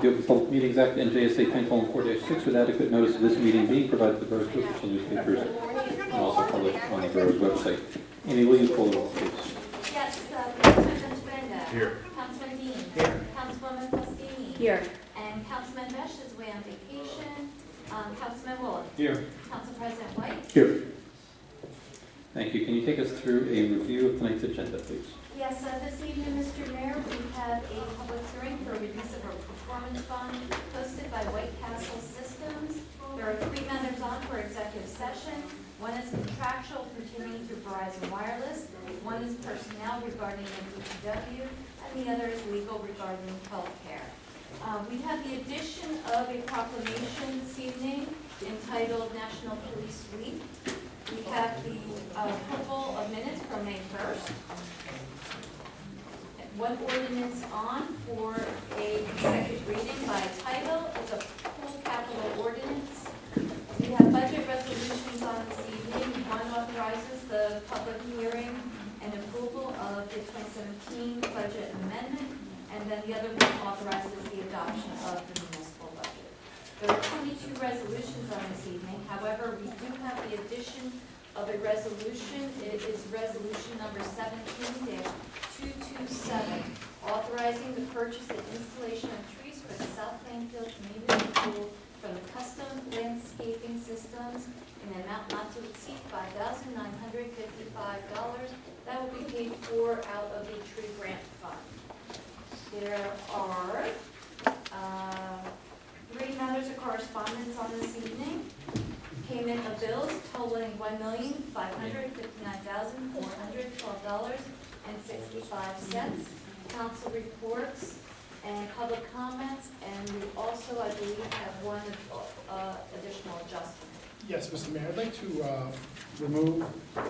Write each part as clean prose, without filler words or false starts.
The Open Public Meetings Act, NJSA 10:4-6, with adequate notice of this meeting being provided to the borough's two official newspapers and also published on the borough's website. Amy, will you call the roll, please? Yes, Councilman Benjavenda. Here. Councilman Dean. Here. Councilwoman Fostini. Here. And Councilman Besh is away on vacation. Councilman Woolley. Here. Council President White. Here. Thank you. Can you take us through a review of tonight's agenda, please? Yes, this evening, Mr. Mayor, we have a public hearing for release of a performance bond hosted by White Castle Systems. There are 3 matters on for executive session. One is contractual pertaining to Verizon Wireless. One is personnel regarding the DPW, and the other is legal regarding health care. We have the addition of a proclamation this evening entitled National Police Week. We have the approval of minutes from May 1st. One ordinance on for a consecutive reading by title. It's a full capital ordinance. We have budget resolutions on this evening. One authorizes the public hearing and approval of the 2017 budget amendment, and then the other one authorizes the adoption of the municipal budget. There are 22 resolutions on this evening. However, we do have the addition of a resolution. It is resolution number 17-227, authorizing the purchase and installation of trees for the South Plainfield Community Pool from the Custom Landscaping Systems in an amount not to exceed $5,955. That will be paid for out of the tree grant fund. There are 3 matters of correspondence on this evening. Payment of bills totaling $1,559,412.65. Council reports and public comments, and we also, I believe, have one additional adjustment. Yes, Mr. Mayor, I'd like to remove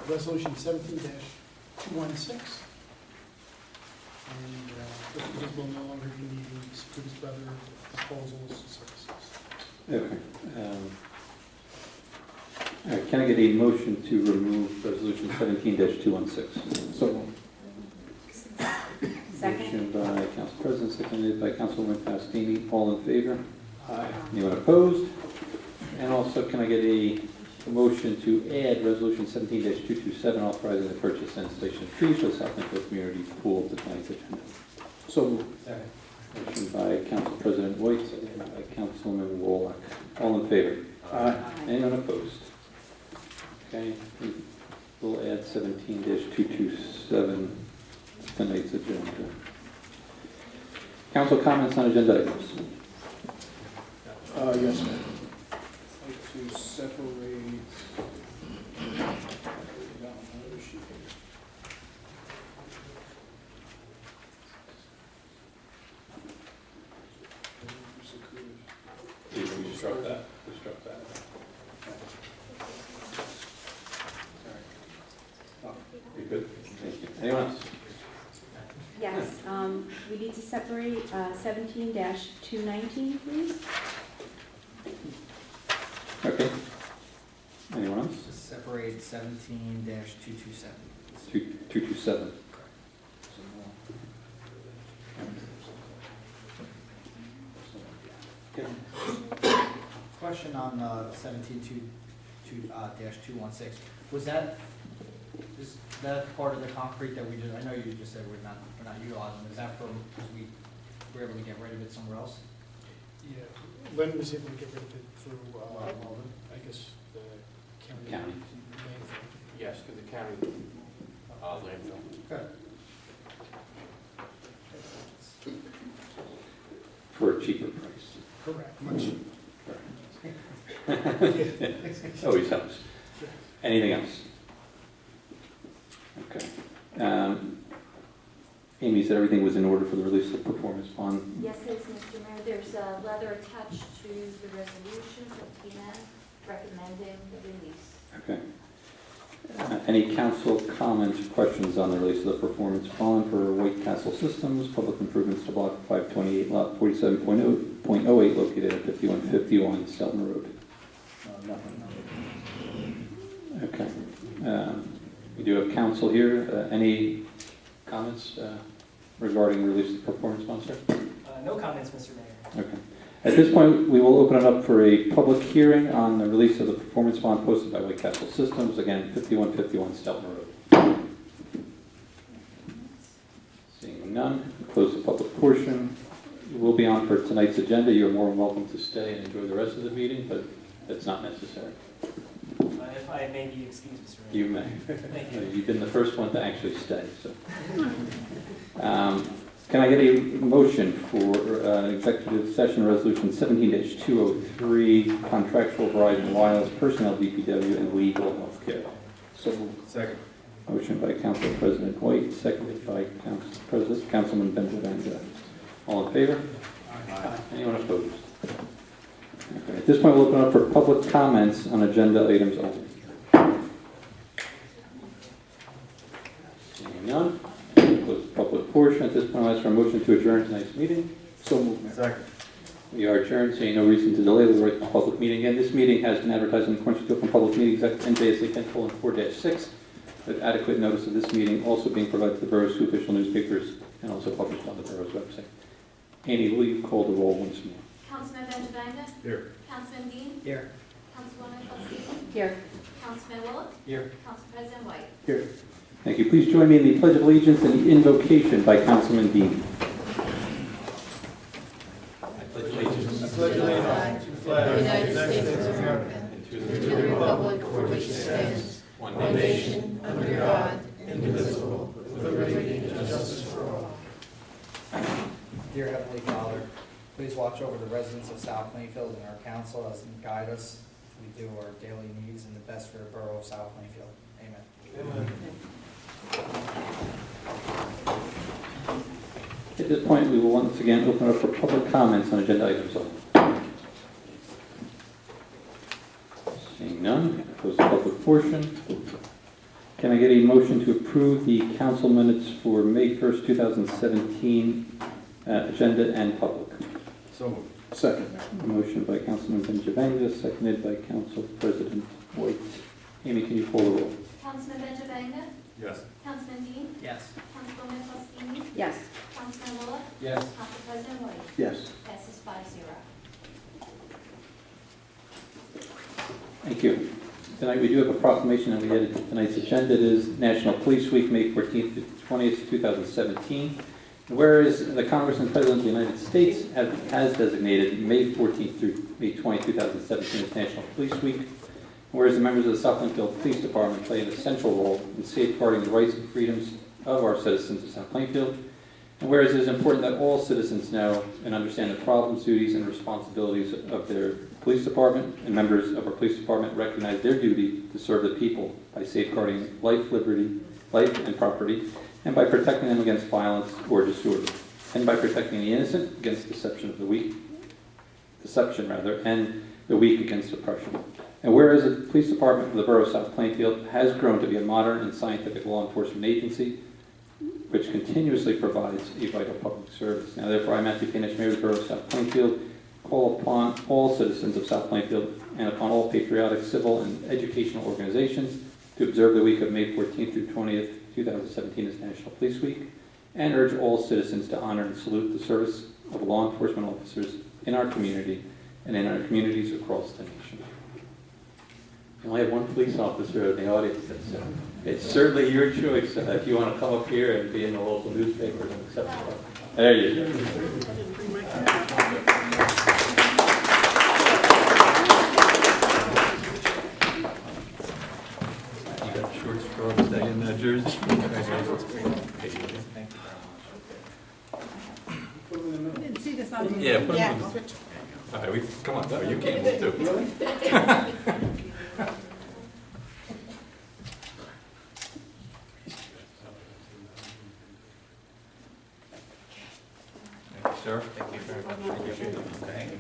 Resolution 17-216. And this will no longer be needing Securities Brother disposals and services. Okay. All right, can I get a motion to remove resolution 17-216? So moved. Motion by Council President, seconded by Councilwoman Fastini. All in favor? Aye. Anyone opposed? And also, can I get a motion to add resolution 17-227, authorizing the purchase and installation of trees for the South Plainfield Community Pool to tonight's agenda? So moved. Second. Motion by Council President White, seconded by Councilwoman Wallach. All in favor? Aye. Anyone opposed? Okay, we'll add 17-227 to tonight's agenda. Council comments on agenda items. Yes, ma'am. I'd like to separate. We struck that. We struck that. You good? Thank you. Anyone else? Yes, we need to separate 17-219, please. Okay. Anyone else? Just separate 17-227. 227. Question on 17-216. Was that, is that part of the concrete that we just, I know you just said we're not utilizing. Is that from, because we were able to get rid of it somewhere else? Yeah, Len was able to get rid of it through, I guess, the county. County. landfill. Yes, to the county landfill. Good. For a cheaper price. Correct, much. Always helps. Anything else? Okay. Amy said everything was in order for the release of the performance bond. Yes, it is, Mr. Mayor. There's a letter attached to the resolution from TNN recommending the release. Okay. Any council comments or questions on the release of the performance bond for White Castle Systems, public improvements to block 528, lot 47.08, located at 5151 Stelton Road? Nothing. Okay. We do have council here. Any comments regarding release of the performance bond, sir? No comments, Mr. Mayor. Okay. At this point, we will open it up for a public hearing on the release of the performance bond posted by White Castle Systems, again, 5151 Stelton Road. Seeing none, close the public portion. You will be on for tonight's agenda. You're more than welcome to stay and enjoy the rest of the meeting, but that's not necessary. If I may be excused, Mr. Mayor. You may. Thank you. You've been the first one to actually stay, so. Can I get a motion for executive session resolution 17-203, contractual Verizon Wireless, personnel, DPW, and legal healthcare? So moved. Second. Motion by Council President White, seconded by Councilman Benjavanga. All in favor? Anyone opposed? Okay. At this point, we'll open up for public comments on agenda items only. Seeing none, close the public portion. At this point, I'll ask for a motion to adjourn tonight's meeting. So moved, Mayor. Second. We are adjourned, seeing no reason to delay the right to public meeting. Again, this meeting has been advertised in accordance with Open Public Meetings Act NJSA 10:4-6, with adequate notice of this meeting also being provided to the borough's two official newspapers and also published on the borough's website. Amy, will you call the roll once more? Councilman Benjavanga? Here. Councilman Dean? Here. Councilwoman Fostini? Here. Councilman Bullock? Here. Council President White? Here. Thank you. Please join me in the Pledge of Allegiance and the invocation by Councilman Dean. I pledge allegiance I pledge allegiance to the flag of the United States of America and to and the to the republic for which it stands, one one nation, nation, under God, indivisible, with liberty and justice for all. Dear Heavenly Father, please watch over the residents of South Plainfield and our council as you guide us as we do our daily needs and the best for the borough of South Plainfield. Amen. At this point, we will once again open up for public comments on agenda items only. Seeing none, close the public portion. Can I get a motion to approve the council minutes for May 1st, 2017, agenda and public? So moved. Second. Motion by Councilman Benjavanga, seconded by Council President White. Amy, can you call the roll? Councilman Benjavanga? Yes. Councilman Dean? Yes. Councilwoman Fostini? Yes. Councilman Bullock? Yes. Council President White? Yes. Passes 5-0. Thank you. Tonight we do have a proclamation that we added to tonight's agenda. It is National Police Week, May 14th to 20th, 2017. Whereas the Congress and President of the United States has designated May 14th through May 20th, 2017 as National Police Week. Whereas the members of the South Plainfield Police Department play an essential role in safeguarding the rights and freedoms of our citizens of South Plainfield. And whereas it is important that all citizens know and understand the problems, duties, and responsibilities of their police department, and members of our police department recognize their duty to serve the people by safeguarding life, liberty, life and property, and by protecting them against violence or disorder, and by protecting the innocent against deception and the weak against oppression. And whereas the police department of the borough of South Plainfield has grown to be a modern and scientific law enforcement agency, which continuously provides a vital public service. Now, therefore, I, Matthew Panish, Mayor of the Borough of South Plainfield, call upon all citizens of South Plainfield and upon all patriotic, civil, and educational organizations to observe the week of May 14th through 20th, 2017 as National Police Week, and urge all citizens to honor and salute the service of law enforcement officers in our community and in our communities across the nation. We only have one police officer in the audience, so it's certainly your choice if you want to come up here and be in the local newspapers and accept it. There you go. You got short straw to stay in that jersey? Didn't see this on the. Yeah, put him on. All right, come on, you can't move too. Thank you, sir. Thank you very much. Appreciate it. Thank you.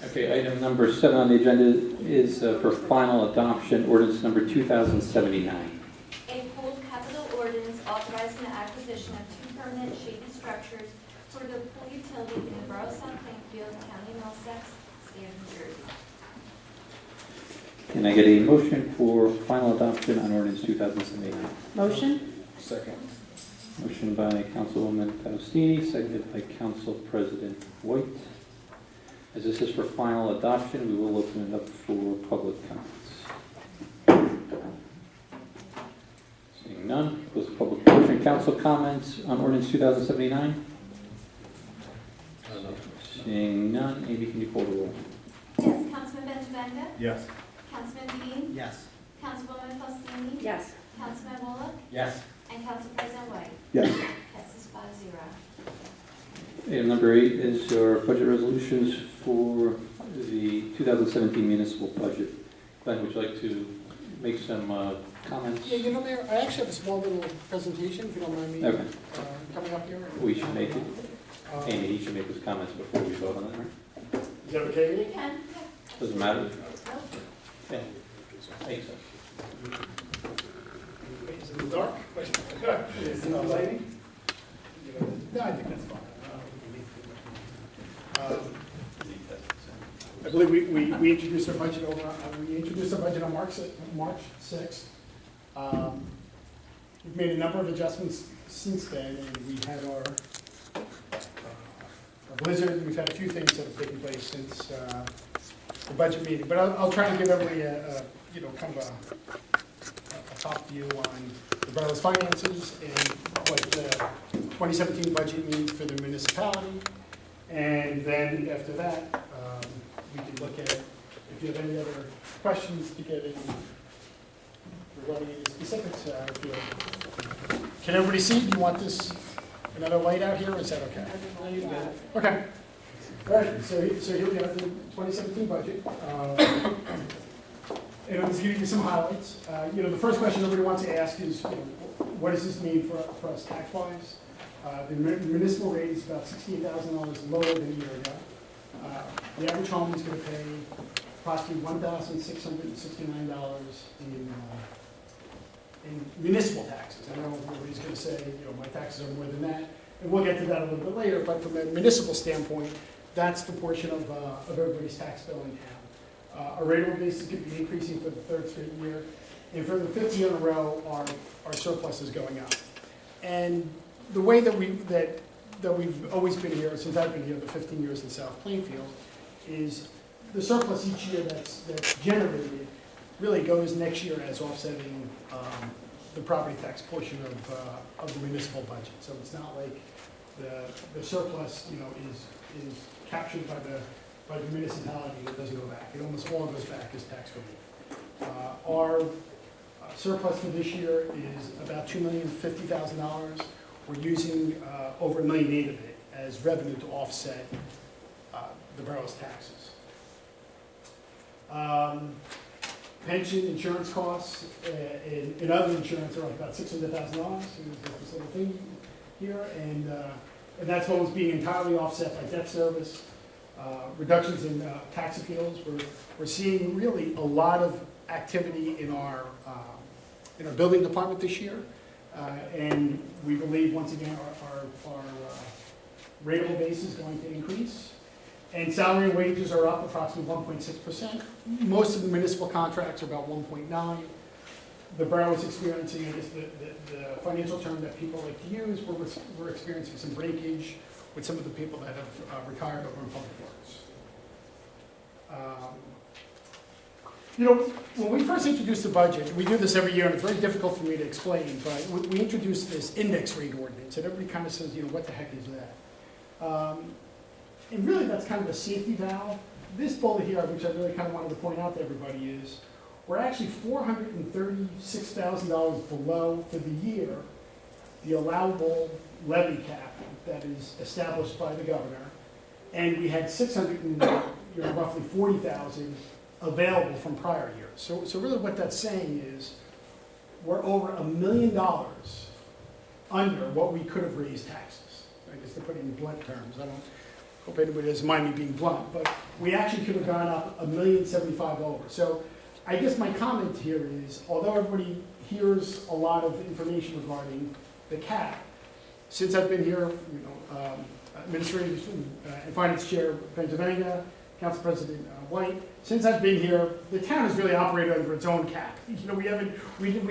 Okay, item number 7 on the agenda is for final adoption, ordinance number 2079. A pooled capital ordinance authorizing the acquisition of 2 permanent shady structures for the pool utility in the Borough of South Plainfield, County of Middlesex, State of New Jersey. Can I get a motion for final adoption on ordinance 2079? Motion? Second. Motion by Councilwoman Faustini, seconded by Council President White. As this is for final adoption, we will open it up for public comments. Seeing none, close the public portion. Council comments on ordinance 2079? Seeing none, Amy, can you call the roll? Yes, Councilman Benjavanga? Yes. Councilman Dean? Yes. Councilwoman Faustini? Yes. Councilman Bullock? Yes. And Council President White? Yes. Passes 5-0. Item number 8 is our budget resolutions for the 2017 municipal budget. Glenn, would you like to make some comments? Yeah, you know, Mayor, I actually have a small little presentation, if you don't mind me Okay. coming up here. We should make it. Um, Amy, you should make those comments before we vote on it, right? Is that okay, Amy? You can. Doesn't matter? Nope. Yeah. I think so. Is it in the dark? Is it not lighting? No, I think that's fine. I believe we introduced our budget on March 6th. We've made a number of adjustments since then, and we had our blizzard. We've had a few things that have taken place since the budget meeting, but I'll try to give everybody a kind of a top view on the borough's finances and what the 2017 budget means for the municipality. And then after that, we can look at, if you have any other questions to get in regarding any specifics, can everybody see? Do you want this, another light out here, or is that okay? Okay. All right, so here we have the 2017 budget. And I'm just giving you some highlights. The first question everybody wants to ask is, what does this mean for us tax-wise? The municipal rate is about $68,000 lower than a year ago. The average home is going to pay approximately $1,669 in municipal taxes. I know everybody's going to say, my taxes are more than that, and we'll get to that a little bit later. But from a municipal standpoint, that's the portion of everybody's tax bill in town. Our rateable basis could be increasing for the third straight year, and for the fifth year in a row, our surplus is going up. And the way that we've always been here, since I've been here, the 15 years in South Plainfield, is the surplus each year that's generated really goes next year as offsetting the property tax portion of the municipal budget. So it's not like the surplus, is captured by the municipality and it doesn't go back. It almost all goes back as tax relief. Our surplus for this year is about $2,050,000. We're using over $1.8 million of it as revenue to offset the borough's taxes. Pension insurance costs and other insurance are up about $600,000. This little thing here, and that's what was being entirely offset by debt service, reductions in tax appeals. We're seeing really a lot of activity in our building department this year. And we believe, once again, our rateable base is going to increase. And salary and wages are up approximately 1.6%. Most of the municipal contracts are about 1.9. The borough is experiencing, I guess, the financial term that people like to use, we're experiencing some breakage with some of the people that have retired over in public works. When we first introduced the budget, we do this every year, and it's very difficult for me to explain, but we introduced this index rate ordinance, and everybody kind of says, what the heck is that? And really, that's kind of a safety valve. This bullet here, which I really kind of wanted to point out to everybody, is we're actually $436,000 below for the year the allowable levy cap that is established by the governor, and we had roughly 40,000 available from prior years. So really what that's saying is we're over $1 million under what we could have raised taxes. I guess to put it in blunt terms. I don't hope anybody doesn't mind me being blunt, but we actually could have gone up $1,075,000 over. So I guess my comment here is, although everybody hears a lot of information regarding the cap, since I've been here, Administrative and Finance Chair Pennsylvania, Council President White. Since I've been here, the town has really operated under its own cap. You know, we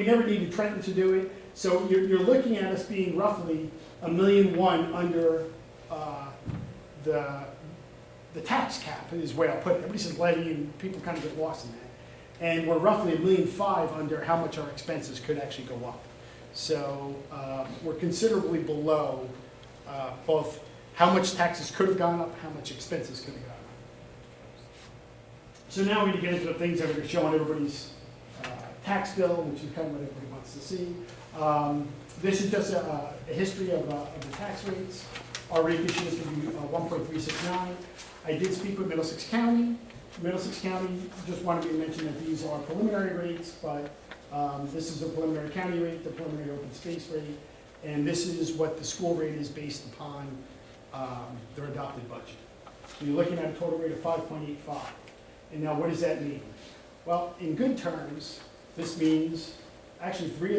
never needed Trenton to do it. So you're looking at us being roughly $1.1 million under the tax cap is the way I'll put it. Everybody says levy and people kind of get lost in that. And we're roughly $1.5 million under how much our expenses could actually go up. So we're considerably below both how much taxes could have gone up, how much expenses could have gone up. So now we need to get into the things that are showing everybody's tax bill, which is kind of what everybody wants to see. This is just a history of the tax rates. Our rate this year is going to be 1.369. I did speak with Middlesex County. Middlesex County just wanted me to mention that these are preliminary rates, but this is the preliminary county rate, the preliminary open space rate, and this is what the school rate is based upon their adopted budget. So you're looking at a total rate of 5.85. And now what does that mean? Well, in good terms, this means actually three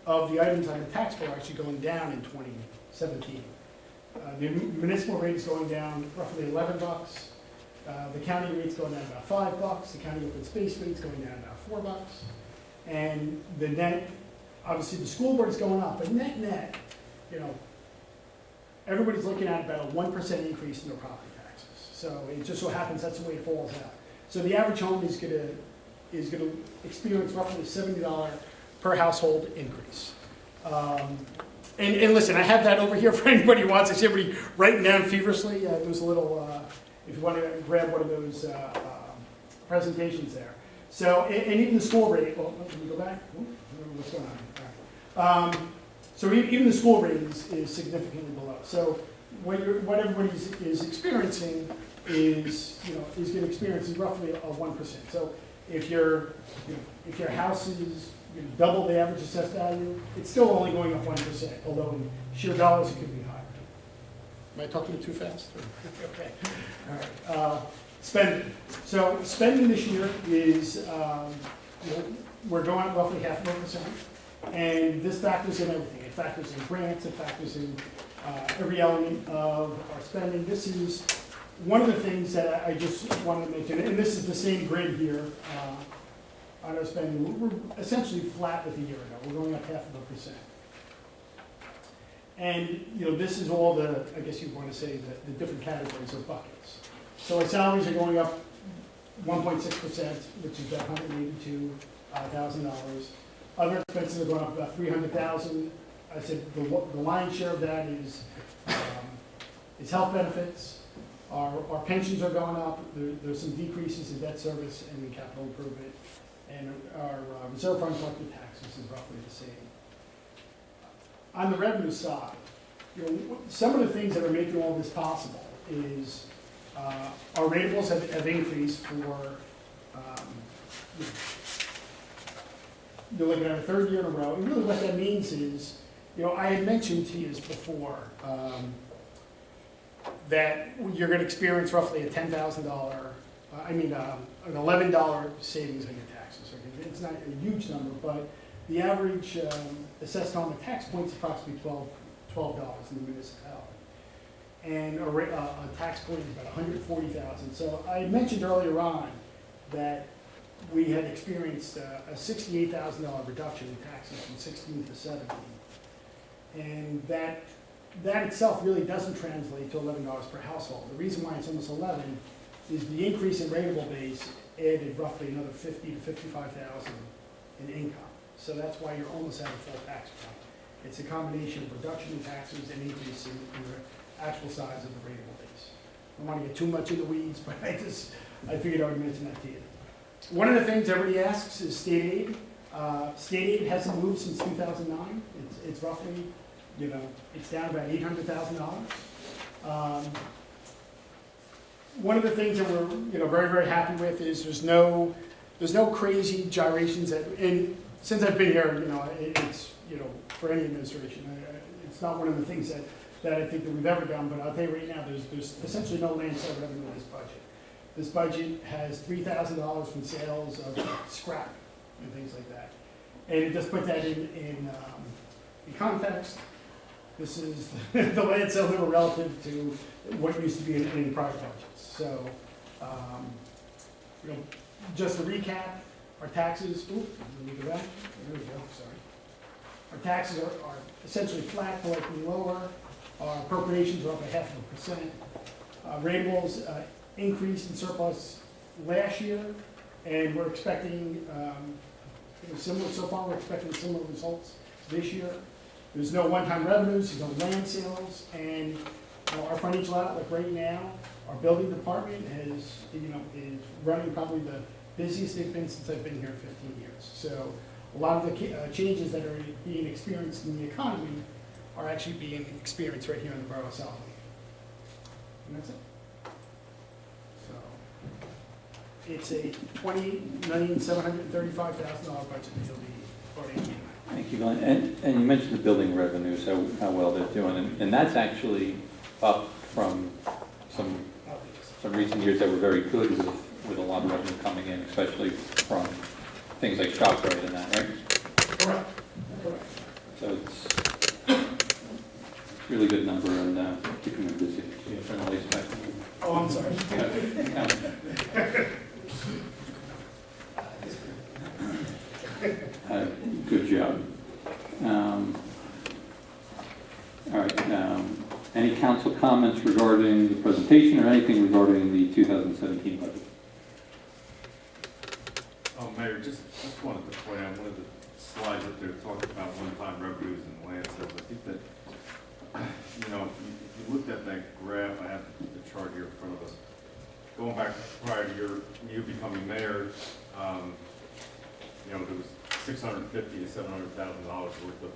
of the items on the tax bill are actually going down in 2017. The municipal rate is going down roughly $11. The county rate's going down about $5. The county open space rate's going down about $4. And the net, obviously the school board is going up, but net, you know, everybody's looking at about a 1% increase in their property taxes. So it just so happens that's the way it falls out. So the average home is gonna experience roughly a $70 per household increase. And listen, I have that over here for anybody who wants. I see everybody writing down feverishly. There's a little, if you want to grab one of those presentations there. So, and even the school rate, well, let me go back. Ooh, I don't know what's going on. All right. So even the school rate is significantly below. So what everybody is experiencing is, you know, is going to experience is roughly a 1%. So if your house is double the average assessed value, it's still only going up 1%, although in sheer dollars it could be higher. Am I talking too fast? Okay. All right. Spending. So spending this year is, we're going up roughly 0.5%, and this factors in everything. It factors in grants, it factors in every element of our spending. This is one of the things that I just wanted to mention, and this is the same grid here on our spending. We're essentially flat with a year ago. We're going up 0.5%. And, you know, this is all the, I guess you'd want to say, the different categories or buckets. So our salaries are going up 1.6%, which is about $182,000. Other expenses are going up about $300,000. I said the lion's share of that is health benefits. Our pensions are going up. There's some decreases in debt service and in capital improvement. And our reserve fund collected taxes is roughly the same. On the revenue side, you know, some of the things that are making all this possible is our rateables have increased for, you're looking at a third year in a row. And really what that means is, you know, I had mentioned to you before that you're going to experience roughly a $10,000, an $11 savings on your taxes. It's not a huge number, but the average assessed home at tax point is approximately $12 in the municipality. And a tax point is about $140,000. So I mentioned earlier on that we had experienced a $68,000 reduction in taxes from 16 to 17. And that itself really doesn't translate to $11 per household. The reason why it's almost 11 is the increase in rateable base added roughly another $50,000 to $55,000 in income. So that's why you're almost at a full tax point. It's a combination of reduction in taxes and increase in the actual size of the rateable base. I don't want to get too much in the weeds, but I figured I would mention that to you. One of the things everybody asks is state aid. State aid hasn't moved since 2009. It's roughly, you know, it's down about $800,000. One of the things that we're, you know, very, very happy with is there's no crazy gyrations. And since I've been here, you know, it's, you know, for any administration, it's not one of the things that I think that we've ever done. But I'll tell you right now, there's essentially no land sale revenue in this budget. This budget has $3,000 from sales of scrap and things like that. And just put that in context, This is the land sale number relative to what used to be in prior budgets. So, just to recap, our taxes, let me go back, there we go, sorry. Our taxes are essentially flat, slightly lower. Our appropriations are up 0.5%. Rainbow's increased in surplus last year, and we're expecting similar, so far we're expecting similar results this year. There's no one-time revenues, there's no land sales, and our financial outlook right now, our building department is running probably the busiest they've been since I've been here 15 years. So a lot of the changes that are being experienced in the economy are actually being experienced right here in the borough of South Plainfield. And that's it. So it's a $20,735,000 budget that you'll be voting on. Thank you, Glenn. And you mentioned the building revenues, how well they're doing, and that's actually up from some recent years that were very good with a lot of revenue coming in, especially from things like ShopRite and that, right? Correct. Correct. So it's a really good number and keeping them busy. Yeah, turn the lights back. Oh, I'm sorry. Good job. All right. Any council comments regarding the presentation or anything regarding the 2017 budget? Mayor, just wanted to point out one of the slides up there talking about one-time revenues and land sales. I think that, if you looked at that graph, I have the chart here in front of us. Going back prior to you becoming mayor, there was $650,000 to $700,000 worth of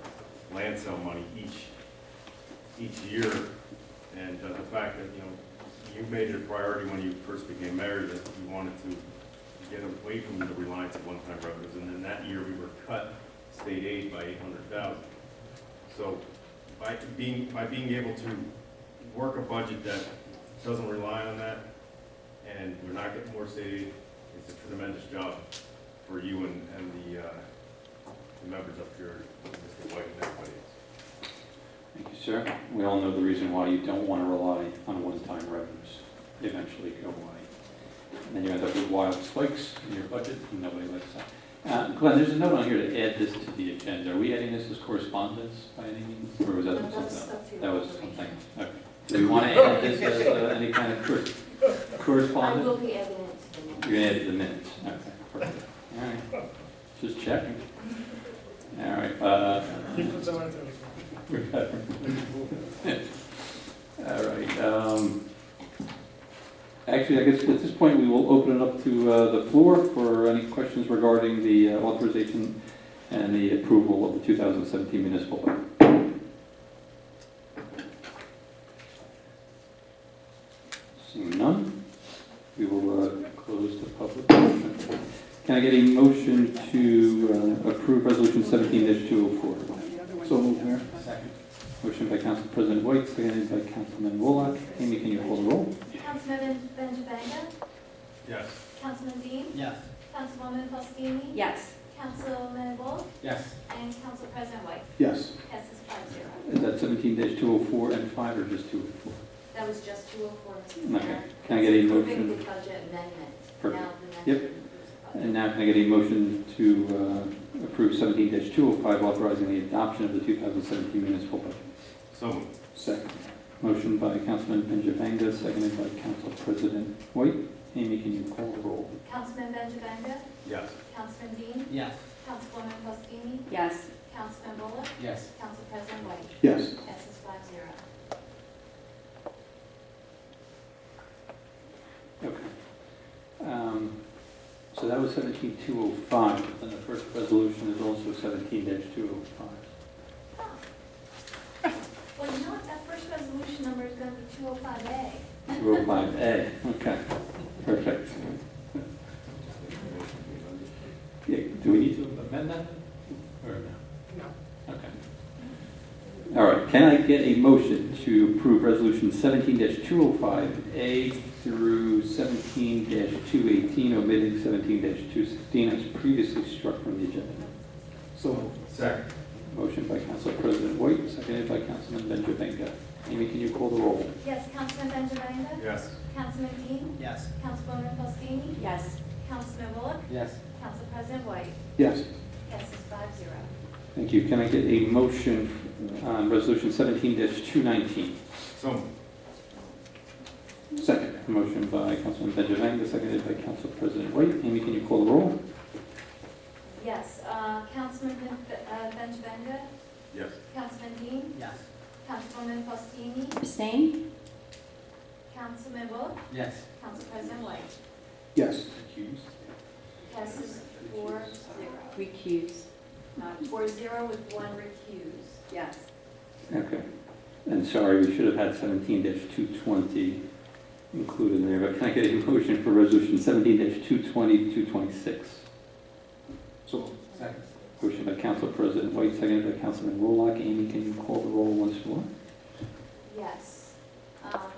land sale money each year, and the fact that you made it a priority when you first became mayor that you wanted to get away from the reliance of one-time revenues, and then that year we were cut state aid by $800,000. So by being able to work a budget that doesn't rely on that, and we're not getting more state aid, it's a tremendous job for you and the members up here, Mr. White and everybody else. Thank you, sir. We all know the reason why you don't want to rely on one-time revenues. They eventually go away. And then you end up with wild spikes in your budget, and nobody likes that. Glenn, there's a note on here to add this to the agenda. Are we adding this as correspondence by any means? Or was that something else? That was something, okay. Do we want to add this as any kind of correspondence? I will be adding it to the minutes. You're going to add it to the minutes? Okay, perfect. All right. Just checking. All right. You put someone else. All right. Actually, I guess at this point we will open it up to the floor for any questions regarding the authorization and the approval of the 2017 municipal budget. Seeing none, we will close the public portion. Can I get a motion to approve Resolution 17-204? So moved, Mayor. Second. Motion by Council President White, seconded by Councilman Wolock. Amy, can you call the roll? Councilman Benjavanga? Yes. Councilman Dean? Yes. Councilwoman Faustini? Yes. Councilman Wolf? Yes. And Council President White? Yes. Passes 5-0. Is that 17-204 and 5 or just 204? That was just 204, Mr. Mayor. Okay. Can I get a It's approving motion? the budget amendment. Perfect. Now the next Yep. one is the budget. And now can I get a motion to approve 17-205, authorizing the adoption of the 2017 municipal budget? So moved. Second. Motion by Councilman Benjavanga, seconded by Council President White. Amy, can you call the roll? Councilman Benjavanga? Yes. Councilman Dean? Yes. Councilwoman Faustini? Yes. Councilman Bullock? Yes. Council President White? Yes. Passes 5-0. Okay. So that was 17-205, and the first resolution is also 17-205. Well, you know what, that first resolution number is going to be 205A. 205A, okay, perfect. Yeah, do we need to amend that, or no? No. Okay. All right, can I get a motion to approve Resolution 17-205A through 17-218, omitting 17-216 as previously struck from the agenda? So moved. Second. Motion by Council President White, seconded by Councilman Benjavanga. Amy, can you call the roll? Yes, Councilman Benjavanga? Yes. Councilman Dean? Yes. Councilwoman Fostini? Yes. Councilman Bullock? Yes. Council President White? Yes. Passes 5-0. Thank you. Can I get a motion on Resolution 17-219? So moved. Second. Motion by Councilman Benjavanga, seconded by Council President White. Amy, can you call the roll? Yes, Councilman Benjavanga? Yes. Councilman Dean? Yes. Councilwoman Fostini? Abstain? Councilman Bullock? Yes. Council President White? Yes. Passes 4-0. Recuse. 4-0 with one recuse. Yes. Okay. And sorry, we should have had 17-220 included there, but can I get a motion for Resolution 17-220-226? So. Second. Motion by Council President White, seconded by Councilman Rollock. Amy, can you call the roll once more? Yes.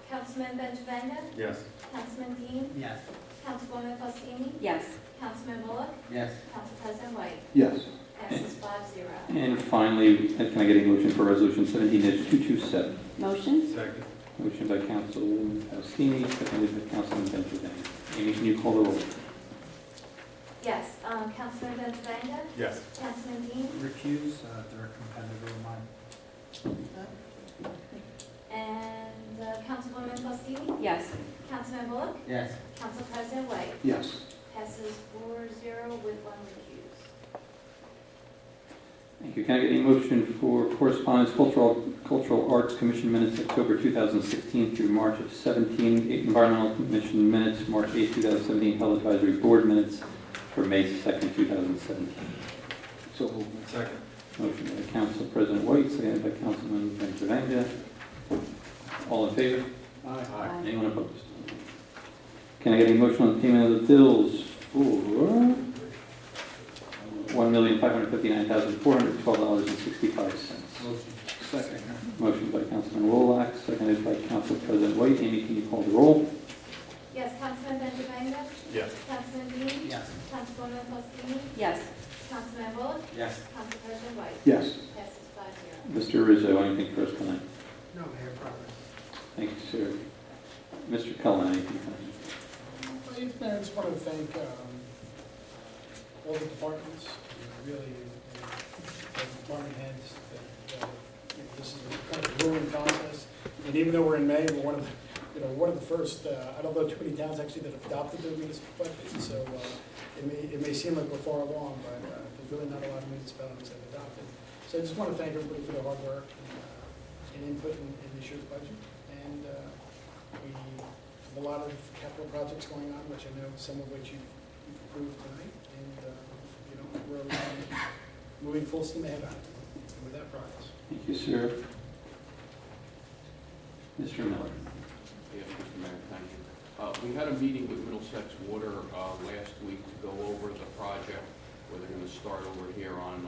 Councilman Benjavanga? Yes. Councilman Dean? Yes. Councilwoman Fostini? Yes. Councilman Bullock? Yes. Council President White? Yes. Passes 5-0. And finally, can I get a motion for Resolution 17-227? Motion? Second. Motion by Councilwoman Faustini, seconded by Councilman Benjavanga. Amy, can you call the roll? Yes, Councilman Benjavanga? Yes. Councilman Dean? Recuse, they're a competitor of mine. And Councilwoman Fostini? Yes. Councilman Bullock? Yes. Council President White? Yes. Passes 4-0 with one recuse. Thank you. Can I get a motion for correspondence, Cultural Arts Commission minutes, October 2016 through March of 17, Environmental Commission minutes, March 8, 2017, Health Advisory Board minutes for May 2nd, 2017? So moved. Second. Motion by Council President White, seconded by Councilman Benjavanga. All in favor? Aye. Anyone opposed? Can I get a motion on the payment of the bills for $1,559,412.65? Motion. Second. Motion by Councilman Rolak, seconded by Council President White. Amy, can you call the roll? Yes, Councilman Benjavanga? Yes. Councilman Dean? Yes. Councilwoman Fostini? Yes. Councilman Bullock? Yes. Council President White? Yes. Passes 5-0. Mr. Rizzo, anything for us tonight? No, Mayor, probably. Thank you, sir. Mr. Cullen, anything tonight? Mayor, I just want to thank all the departments, really, the department heads, that this is a kind of grueling process. And even though we're in May, we're one of the first, I don't know too many towns actually that have adopted their municipal budget, so it may seem like we're far along, but there's really not a lot of municipalities that have adopted. So I just want to thank everybody for their hard work and input in this year's budget. And we have a lot of capital projects going on, which I know some of which you've approved tonight. And, we're moving full steam ahead on it with that progress. Thank you, sir. Mr. Miller. Yes, Mr. Mayor, thank you. We had a meeting with Middlesex Water last week to go over the project where they're going to start over here on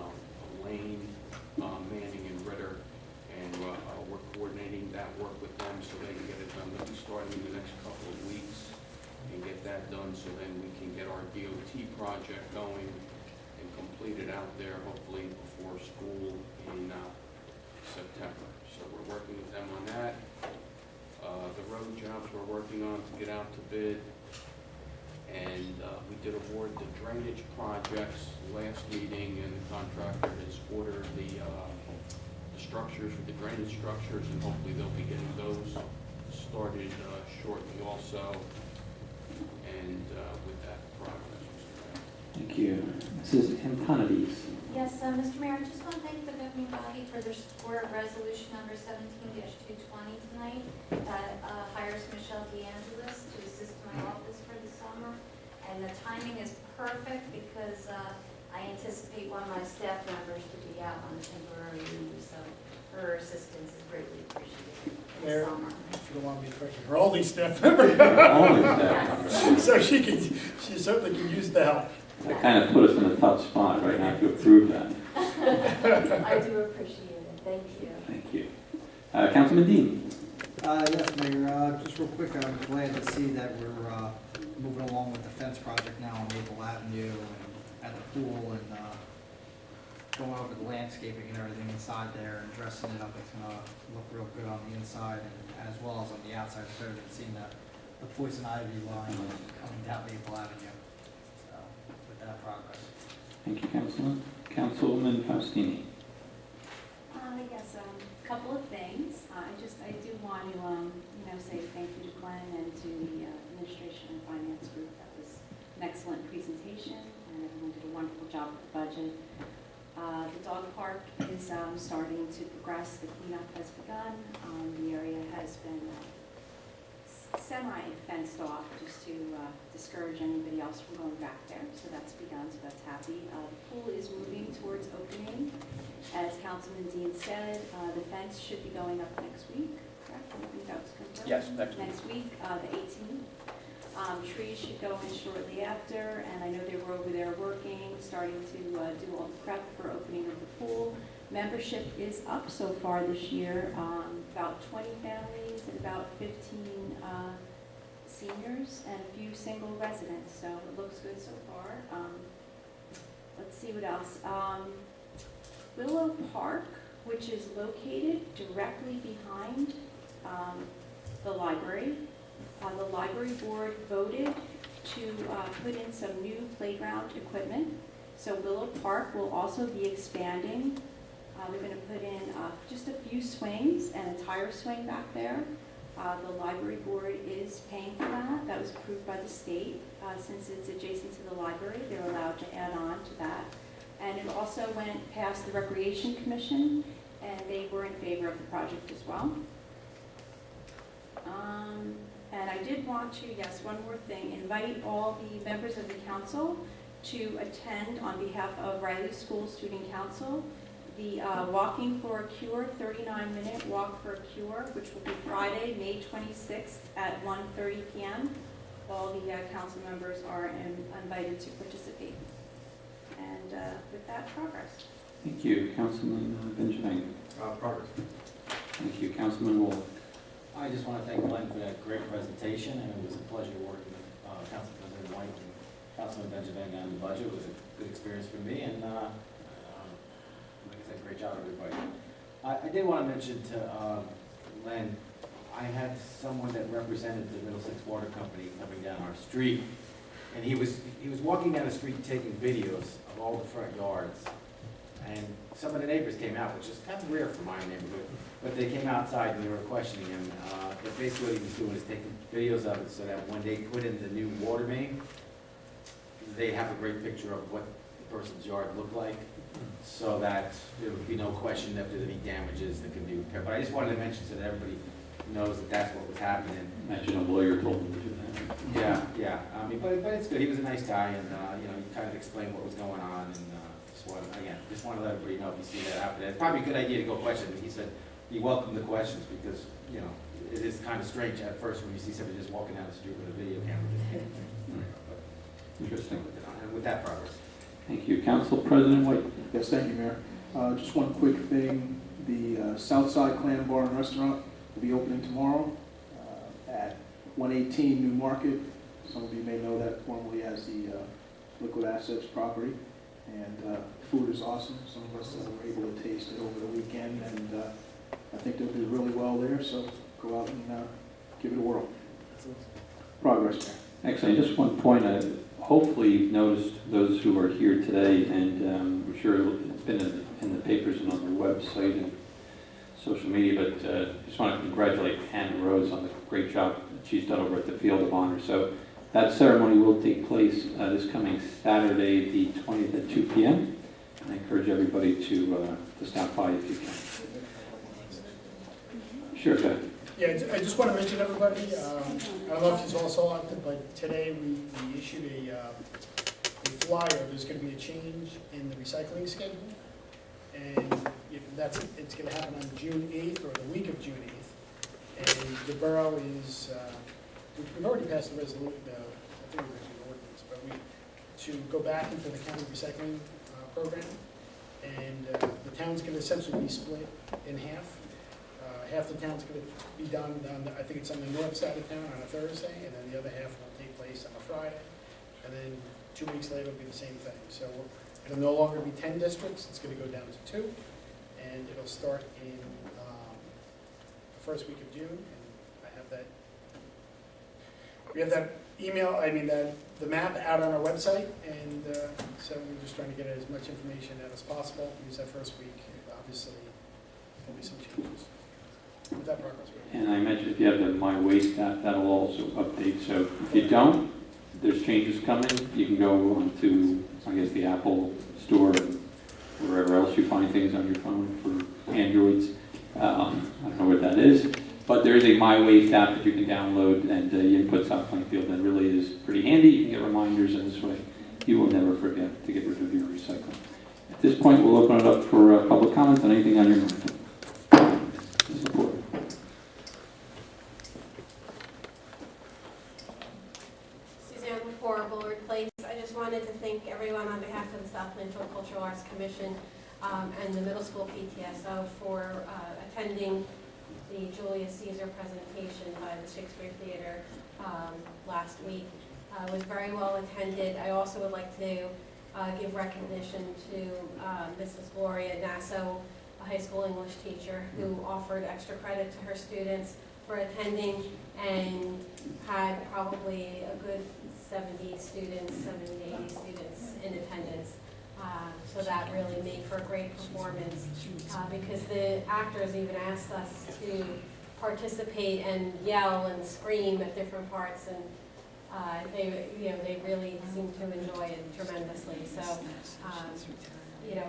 Lane, Manning, and Ritter. And we're coordinating that work with them so they can get it done. They'll be starting in the next couple of weeks and get that done so then we can get our DOT project going and complete it out there hopefully before school in September. So we're working with them on that. The road jobs we're working on to get out to bid. And we did award the drainage projects last meeting, and the contractor has ordered the structures for the drainage structures, and hopefully they'll be getting those started shortly also. And with that progress, Mr. Mayor. Thank you. Mrs. Antonides. Yes, Mr. Mayor, I just want to thank the governing body for their support of resolution number 17-220 tonight that hires Michelle DeAngelis to assist my office for the summer. And the timing is perfect because I anticipate one of my staff members to be out on temporary leave, so her assistance is greatly appreciated in the Mayor, summer. if you don't want me to correct you, her only staff member. Only staff. So she certainly can use the help. That kind of put us in a tough spot right now to approve that. I do appreciate it. Thank you. Thank you. Councilman Dean. Yes, Mayor, just real quick, I'm glad to see that we're moving along with the fence project now on Maple Avenue and at the pool and going over the landscaping and everything inside there and dressing it up. It's gonna look real good on the inside and as well as on the outside. It's better than seeing the poison ivy line coming down Maple Avenue. So, with that progress. Thank you, Councilman. Councilwoman Faustini. Yes, a couple of things. I do want to, say thank you to Glenn and to the administration and finance group. That was an excellent presentation, and everyone did a wonderful job with the budget. The dog park is starting to progress. The cleanup has begun. The area has been semi-fenced off just to discourage anybody else from going back there. So that's begun, so that's happy. The pool is moving towards opening. As Councilman Dean said, the fence should be going up next week, correct? I think that was confirmed. Yes, next week. Next week, the 18th. Trees should go in shortly after, and I know they were over there working, starting to do all the prep for opening of the pool. Membership is up so far this year, about 20 families and about 15 seniors and a few single residents, so it looks good so far. Let's see what else. Willow Park, which is located directly behind the library. The library board voted to put in some new playground equipment. So Willow Park will also be expanding. They're going to put in just a few swings and a tire swing back there. The library board is paying for that. That was approved by the state. Since it's adjacent to the library, they're allowed to add on to that. And it also went past the Recreation Commission, and they were in favor of the project as well. And I did want to, yes, one more thing, invite all the members of the council to attend on behalf of Riley School Student Council the Walking for a Cure, 39-minute Walk for a Cure, which will be Friday, May 26th at 1:30 p.m. All the council members are invited to participate. And with that, progress. Thank you, Councilman Benjamin. Progress. Thank you, Councilman Wall. I just want to thank Glenn for that great presentation, and it was a pleasure working with Council President White and Councilman Benjamin on the budget. It was a good experience for me, and like I said, great job, everybody. I did want to mention to Glenn, I had someone that represented the Middlesex Water Company coming down our street, and he was walking down the street taking videos of all the front yards. And some of the neighbors came out, which is kind of rare for my neighborhood, but they came outside and they were questioning him. But basically what he was doing is taking videos of it so that when they put in the new water main, they have a great picture of what the person's yard looked like, so that there would be no question if there's any damages that could be repaired. But I just wanted to mention so that everybody knows that that's what was happening. Imagine a lawyer told him to do that. Yeah. I mean, but it's good. He was a nice guy, and he kind of explained what was going on, and just want to let everybody know if you see that happen. It's probably a good idea to go question. He said he welcomed the questions because it is kind of strange at first when you see somebody just walking down the street with a video camera. Interesting. And with that progress. Thank you, Council President White. Yes, thank you, Mayor. Just one quick thing. The Southside Clam Bar and Restaurant will be opening tomorrow at 118 New Market. Some of you may know that formerly as the Liquid Assets property. And food is awesome. Some of us were able to taste it over the weekend, and I think they'll do really well there. So go out and give it a whirl. Progress, Mayor. Excellent. Just one point. Hopefully you've noticed those who are here today, and I'm sure it's been in the papers and on the website and social media, but just want to congratulate Hannah Rose on the great job that she's done over at the Field of Honor. So that ceremony will take place this coming Saturday, the 20th at 2 p.m. And I encourage everybody to stop by if you can. Sure, go ahead. Yeah, I just want to mention, everybody, I don't know if you all saw it, but today we issued a flyer. There's going to be a change in the recycling schedule. And it's going to happen on June 8th, or the week of June 8th. And the borough is, we've already passed the resolution, I think it was actually an ordinance, but to go back into the county recycling program. And the town's going to essentially be split in half. Half the town's going to be done I think it's on the north side of town on a Thursday, and then the other half will take place on a Friday. And then 2 weeks later will be the same thing. So It'll no longer be 10 districts, it's going to go down to 2, and it'll start in the first week of June, and I have that. We have that email, the map out on our website, and so we're just trying to get as much information out as possible. Use that first week, obviously, there'll be some changes. With that progress. And I mentioned if you have the My Waste app, that'll also update. So if you don't, there's changes coming. You can go onto, I guess, the Apple Store and wherever else you find things on your phone for Androids. I don't know what that is, but there is a My Waste app that you can download, and you input South Plainfield, and it really is pretty handy. You can get reminders, and this way you will never forget to get rid of your recycling. At this point, we'll open it up for public comments on anything on your mind. Support. Suzanne Lepore, Bullard Place. I just wanted to thank everyone on behalf of the South Plainfield Cultural Arts Commission and the middle school PTSO for attending the Julius Caesar presentation by the Shakespeare Theater last week. It was very well attended. I also would like to give recognition to Mrs. Gloria Nasso, a high school English teacher who offered extra credit to her students for attending and had probably a good 70 students, 70 to 80 students in attendance. So that really made for a great performance because the actors even asked us to participate and yell and scream at different parts, and they really seemed to enjoy it tremendously. So,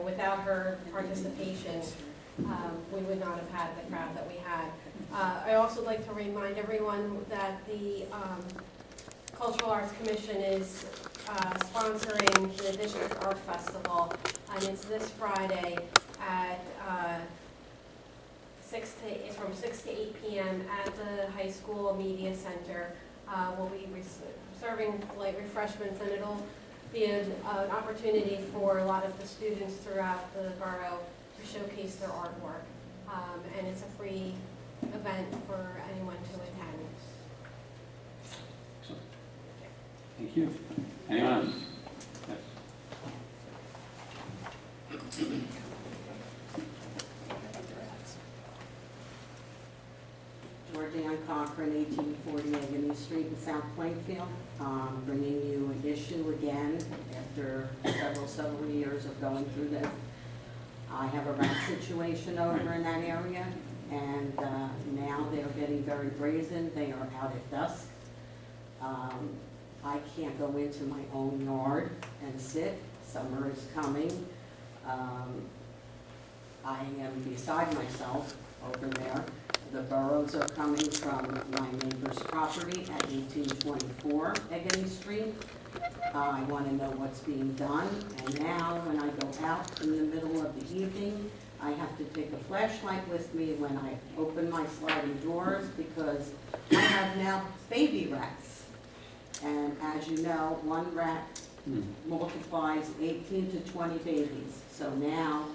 without her participation, we would not have had the crowd that we had. I also like to remind everyone that the Cultural Arts Commission is sponsoring the District Art Festival, and it's this Friday at from 6 to 8 p.m. at the high school media center. We'll be serving light refreshments, and it'll be an opportunity for a lot of the students throughout the borough to showcase their artwork. And it's a free event for anyone to attend. Thank you. Anyone else? Yes. Georgianne Cochran, 1840 Agony Street in South Plainfield. Bringing you an issue again after several years of going through this. I have a rat situation over in that area, and now they're getting very brazen. They are out at dusk. I can't go into my own yard and sit. Summer is coming. I am beside myself over there. The burrows are coming from my neighbor's property at 1824 Agony Street. I want to know what's being done, and now when I go out in the middle of the evening, I have to take a flashlight with me when I open my sliding doors because I have now baby rats. And as you know, one rat multiplies 18 to 20 babies. So now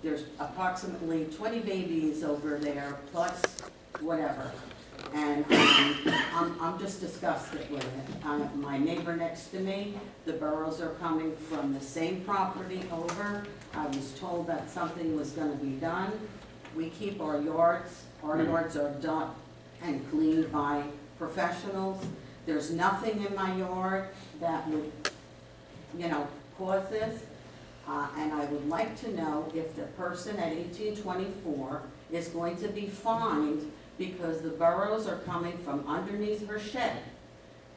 there's approximately 20 babies over there plus whatever. And I'm just disgusted with it. My neighbor next to me, the burrows are coming from the same property over. I was told that something was going to be done. We keep our yards. Our yards are done and cleaned by professionals. There's nothing in my yard that would, cause this. And I would like to know if the person at 1824 is going to be fined because the burrows are coming from underneath her shed.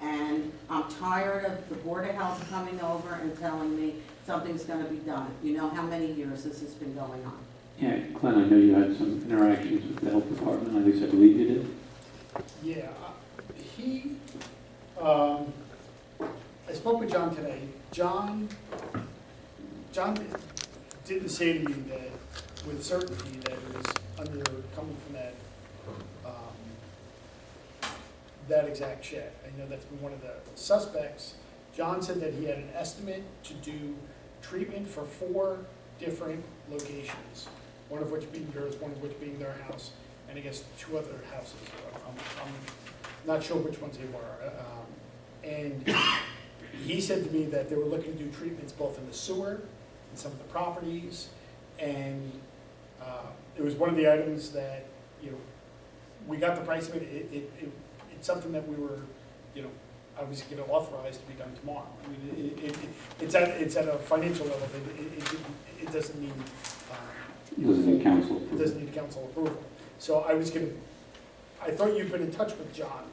And I'm tired of the Board of Health coming over and telling me something's going to be done. You know how many years this has been going on. Yeah, Glenn, I know you had some interactions with the health department. At least I believe you did. Yeah, I spoke with John today. John didn't say to me that with certainty that it was coming from that exact shed. I know that's been one of the suspects. John said that he had an estimate to do treatment for 4 different locations, one of which being yours, one of which being their house, and I guess 2 other houses. I'm not sure which ones they were. And he said to me that they were looking to do treatments both in the sewer in some of the properties. And it was one of the items that, you know, we got the price of it. It's something that we were, you know, obviously going to authorize to be done tomorrow. I mean, it's at a financial level. It doesn't need. Doesn't need council It approval. doesn't need council approval. So I thought you'd been in touch with John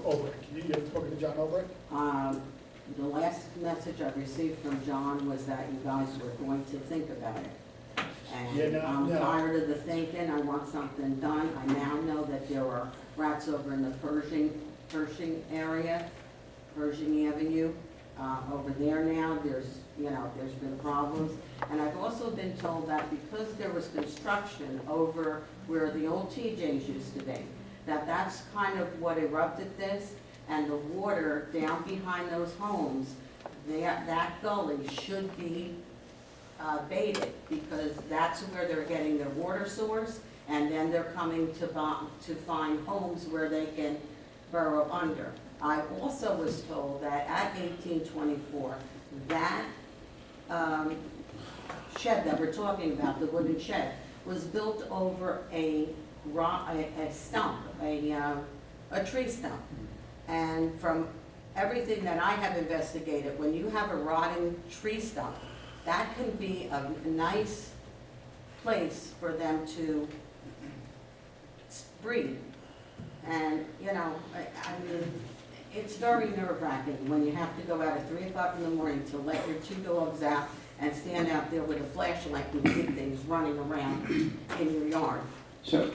Olbrich. You had spoken to John Olbrich? The last message I received from John was that you guys were going to think about it. Yeah, And no, I'm no. tired of the thinking, I want something done. I now know that there are rats over in the Pershing area, Pershing Avenue. Over there now, there's been problems. And I've also been told that because there was construction over where the old TJ's used to be, that's kind of what erupted this, and the water down behind those homes, that gully should be baited, because that's where they're getting their water source, and then they're coming to find homes where they can burrow under. I also was told that at 1824, that shed that we're talking about, the wooden shed, was built over a stump, a tree stump. And from everything that I have investigated, when you have a rotting tree stump, that can be a nice place for them to breed. And, you know, I mean, it's very nerve-wracking when you have to go out at 3 o'clock in the morning to let your 2 dogs out and stand out there with a flashlight and see things running around in your yard. So,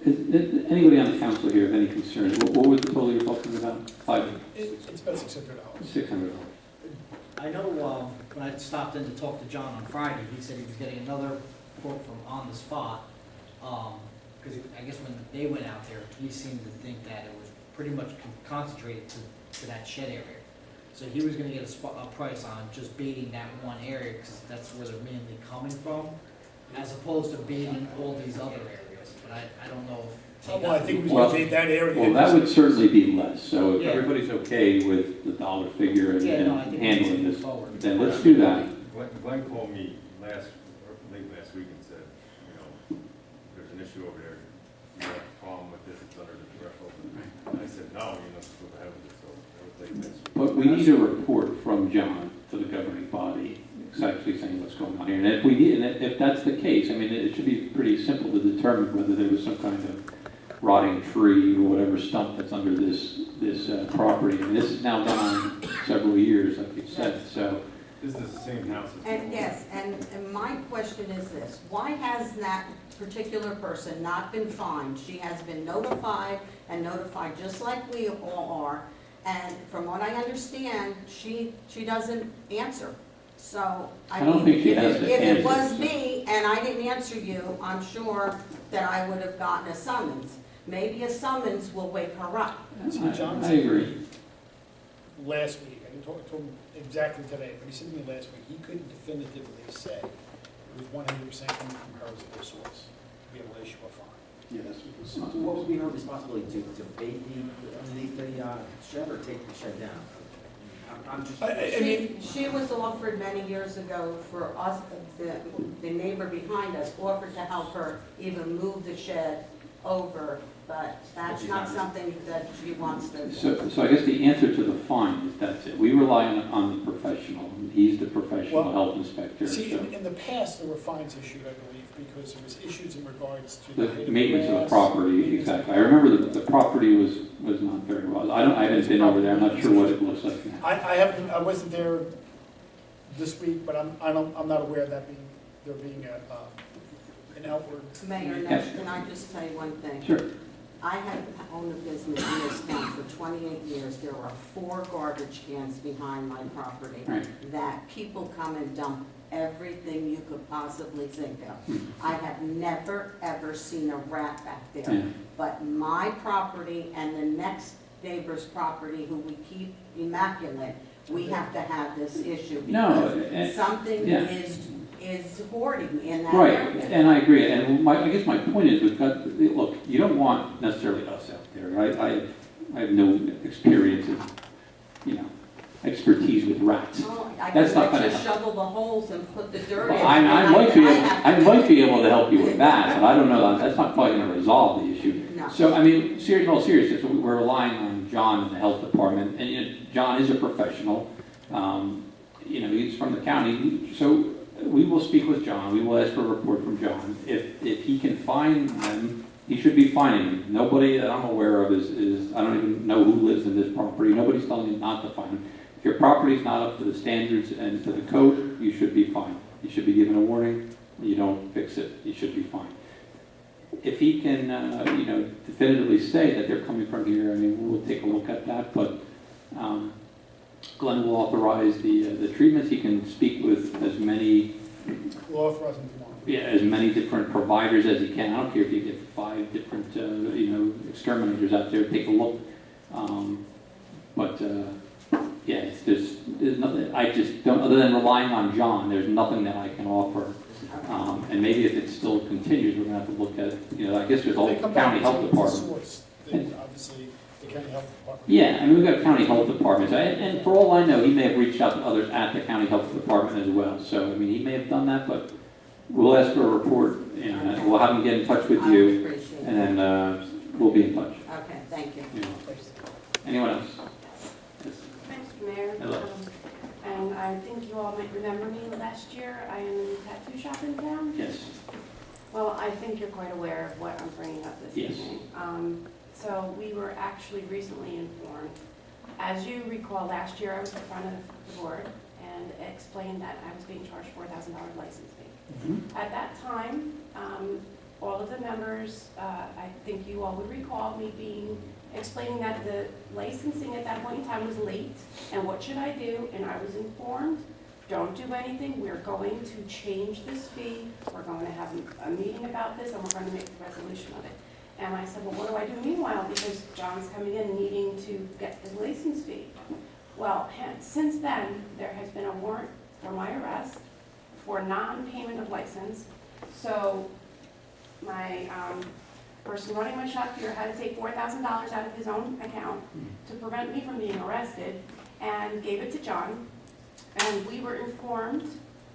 is anybody on the council here have any concerns? What was the total you're talking about? It's about $600. $600. I know when I stopped in to talk to John on Friday, he said he was getting another quote from On the Spot. Because I guess when they went out there, he seemed to think that it was pretty much concentrated to that shed area. So he was going to get a price on just baiting that one area, because that's where they're mainly coming from, as opposed to baiting all these other areas. But I don't know if... Well, I think it was going to be that area. Well, that would certainly be less. So if Yeah. everybody's okay with the dollar figure and Yeah, no, I think we need to handling move this, forward. then let's do that. Glenn called me late last week and said, you know, there's an issue over there. You have a problem with this, it's under the threshold. And I said, no, you're not supposed to have it, so that was late last week. But we need a report from John to the governing body, exactly saying what's going on here. And if we need, and if that's the case, I mean, it should be pretty simple to determine whether there was some kind of rotting tree or whatever stump that's under this property. I mean, this has now gone on several years, like you said, so. This is the same house as. And yes, and my question is this: why has that particular person not been fined? She has been notified and notified just like we all are. And from what I understand, she doesn't answer. So, I don't mean, think she has to if it answer, was so. me and I didn't answer you, I'm sure that I would have gotten a summons. Maybe a summons will wake her up. See, John I said agree. last week, I didn't talk to him exactly today, but he said to me last week, he couldn't definitively say it was 100% coming from her as their source to be able to issue a fine. Yes. So what would be her responsibility to bait underneath the shed or take the shed down? I'm just. I mean, She was offered many years ago for us, the neighbor behind us offered to help her even move the shed over, but that's not something that she wants to. So I guess the answer to the fine is that's it. We rely on the professional. He's the professional Well, health inspector. see, so in the past, there were fines issued, I believe, because there was issues in regards to the maintenance of the grass, property, maintenance of exactly. I remember the property was not very well. I haven't been over there. I'm not sure what it looks like now. I wasn't there this week, but I'm not aware of that there being an outward. Mayor, Yes. can I just tell you one thing? Sure. I have owned a business in this town for 28 years. There are 4 garbage cans behind my property Right. that people come and dump everything you could possibly think of. I have never, ever seen a rat back there. Yeah. But my property and the next neighbor's property, who we keep immaculate, we have to have this issue. No, Because something yeah. is hoarding in that Right, area. and I agree. And I guess my point is, look, you don't want necessarily us out there. I have no experience of, expertise with rats. Oh, I That's can not let gonna you help. shovel the holes and put the dirt in. Well, I might be able to help you with that, but I don't know, that's not probably gonna resolve the issue. No. So, I mean, in all seriousness, we're relying on John in the health department, and you know, John is a professional. You know, he's from the county, so we will speak with John, we will ask for a report from John. If he can find them, he should be finding them. Nobody that I'm aware of is, I don't even know who lives in this property, nobody's telling you not to find them. If your property's not up to the standards and to the code, you should be fine. You should be given a warning, you don't fix it, you should be fine. If he can, you know, definitively say that they're coming from here, I mean, we'll take a look at that, but Glenn will authorize the treatments. He can speak with as many, We'll authorize them tomorrow. yeah, as many different providers as he can. I don't care if you get 5 different, you know, exterminators out there, take a look. Yeah, there's nothing, I just don't, other than relying on John, there's nothing that I can offer. And maybe if it still continues, we're gonna have to look at, you know, I guess there's all If they come back county and health say it's a department. source, then obviously the county health department. Yeah, I mean, we've got county health departments, and for all I know, he may have reached out to others at the county health department as well. So, I mean, he may have done that, but we'll ask for a report, and we'll have him get in touch with I would you, appreciate it. and then we'll be in touch. Okay, thank you. You know. Anyone else? Yes. Mr. Mayor. Hello. And I think you all might remember me last year. I am in the tattoo shop in town. Yes. Well, I think you're quite aware of what I'm bringing up this Yes. evening. So we were actually recently informed. As you recall, last year I was in front of the board and explained that I was being charged $4,000 license fee. Mhm. At that time, all of the members, I think you all would recall me explaining that the licensing at that point in time was late, and what should I do? And I was informed, don't do anything, we're going to change this fee, we're going to have a meeting about this, and we're going to make a resolution of it. And I said, well, what do I do meanwhile? Because John's coming in needing to get his license fee. Well, since then, there has been a warrant for my arrest for non-payment of license. So my person running my shop here had to take $4,000 out of his own account to prevent me from being arrested, and gave it to John. And we were informed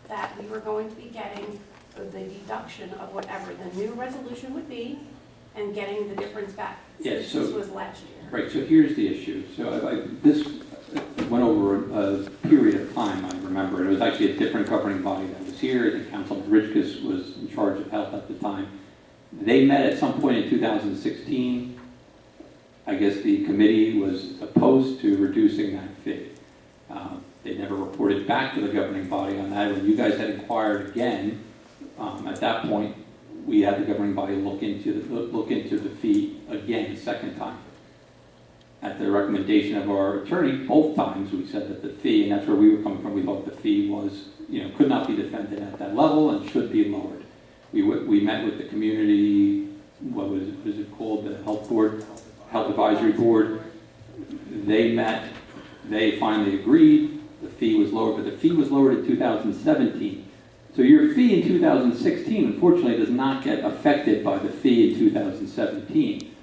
that we were going to be getting the deduction of whatever the new resolution would be and getting the difference back. Yes, This so- was last year. Right, so here's the issue. So this went over a period of time, I remember. It was actually a different governing body that was here. I think Councilman Richkus was in charge of health at the time. They met at some point in 2016. I guess the committee was opposed to reducing that fee. They never reported back to the governing body on that. When you guys had inquired again, at that point, we had the governing body look into the fee again a second time. At the recommendation of our attorney, both times we said that the fee, and that's where we were coming from, we thought the fee was, you know, could not be defended at that level and should be lowered. We met with the community, what was it called, the health board, health advisory board. They met, they finally agreed, the fee was lowered, but the fee was lowered in 2017. So your fee in 2016, unfortunately, does not get affected by the fee in 2017.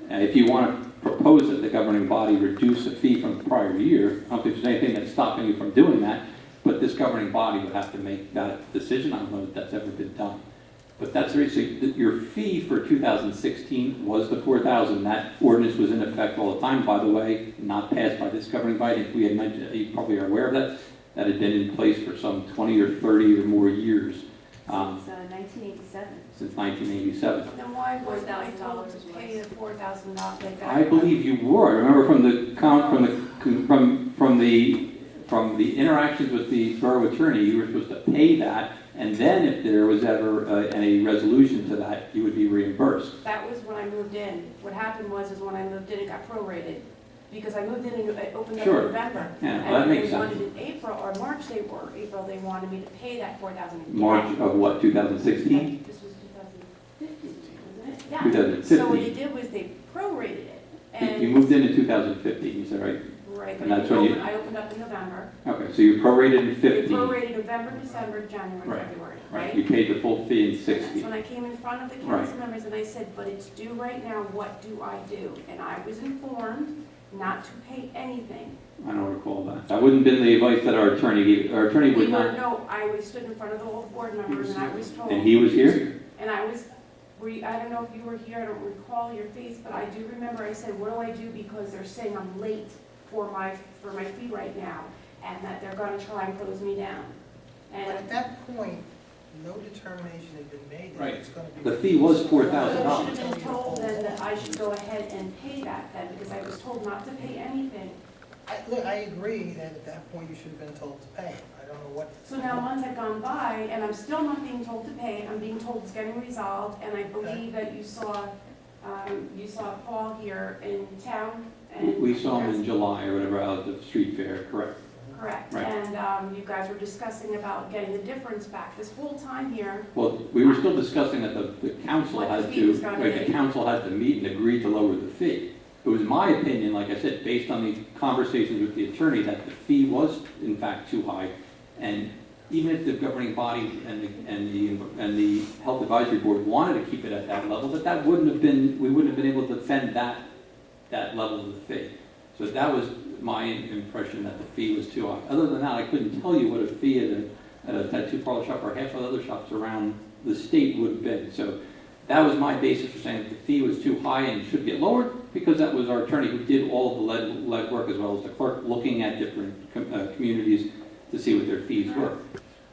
If you want to propose that the governing body reduce a fee from the prior year, I don't think there's anything that's stopping you from doing that, but this governing body would have to make that decision. I don't know if that's ever been done. But that's the reason, so your fee for 2016 was the $4,000. That ordinance was in effect all the time, by the way, not passed by this governing body. If we had mentioned, you probably are aware of that. That had been in place for some 20 or 30 or more years. Since 1987. Since 1987. Then why was I $4,000 told to pay the $4,000 like that? I believe you were. I remember from the interactions with the borough attorney, you were supposed to pay that, and then if there was ever any resolution to that, you would be reimbursed. That was when I moved in. What happened was when I moved in, it got prorated. Because I moved in and it opened up in Sure. November. Yeah, well, that makes And they wanted sense. in April, or March they wanted me to pay that $4,000 again. March of what, 2016? This was 2015, wasn't it? Yeah. 2015. So what they did was they prorated it. And You moved in 2015, is that right? Right, and but that's when you- I opened up in November. Okay, so you prorated in They 15. prorated November, December, January, Right, February, Right, right? you paid the full fee in And 16. that's when I came in front of the Right. council members and I said, but it's due right now, what do I do? And I was informed not to pay anything. I don't recall that. That wouldn't have been the advice that our attorney gave. Our attorney would not, I stood in front of all the board members and I was told. and he was here? And I don't know if you were here, I don't recall your face, but I do remember I said, what do I do because they're saying I'm late for my fee right now, and that they're gonna try and close me down. But And at that point, no determination had been made that Right. it's gonna be. The fee was I $4,000. should have been told then that I should go ahead and pay that then, because I was told not to pay anything. Look, I agree that at that point you should have been told to pay. I don't know what. So now months have gone by, and I'm still not being told to pay, I'm being told it's getting resolved, and I believe that you saw Paul here in town, and. We saw him in July or whatever out at the street fair, correct? Correct, Right. and you guys were discussing about getting the difference back. This whole time here, Well, we were still discussing that the council What the had fee to, was gonna right, the be. council had to meet and agree to lower the fee. It was my opinion, like I said, based on the conversations with the attorney, that the fee was in fact too high. And even if the governing body and the health advisory board wanted to keep it at that level, that wouldn't have been, we wouldn't have been able to defend that level of the fee. So that was my impression, that the fee was too high. Other than that, I couldn't tell you what a fee at a tattoo parlor shop or half of the other shops around the state would have been. So that was my basis for saying that the fee was too high and should get lowered, because that was our attorney who did all of the lead work, as well as the clerk, looking at different communities to see what their fees were.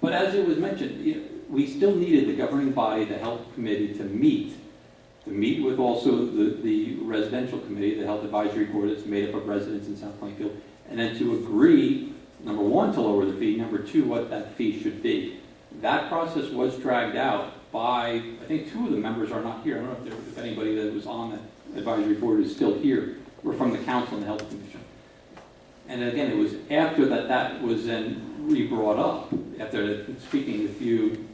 But as it was mentioned, we still needed the governing body, the health committee, to meet with also the residential committee, the health advisory board that's made up of residents in South Plainfield, and then to agree, number one, to lower the fee, number two, what that fee should be. That process was dragged out by, I think two of the members are not here. I don't know if anybody that was on that advisory board is still here. We're from the council and the health commission. And again, it was after that was then re-brought up, after speaking with you,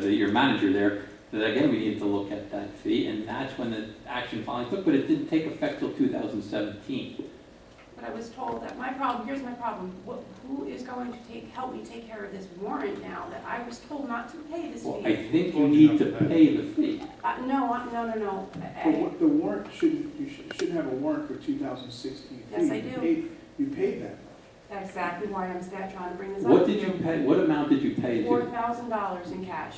your manager there, that again, we needed to look at that fee, and that's when the action finally took, but it didn't take effect till 2017. but I was told that here's my problem. Who is going to help me take care of this warrant now that I was told not to pay this Well, fee? I think you need to pay the fee. No. But the warrant you shouldn't have a warrant for 2016. Yes, I do. You paid that. That's exactly why I'm trying to bring this up. What did you pay, what amount did you pay? $4,000 in cash.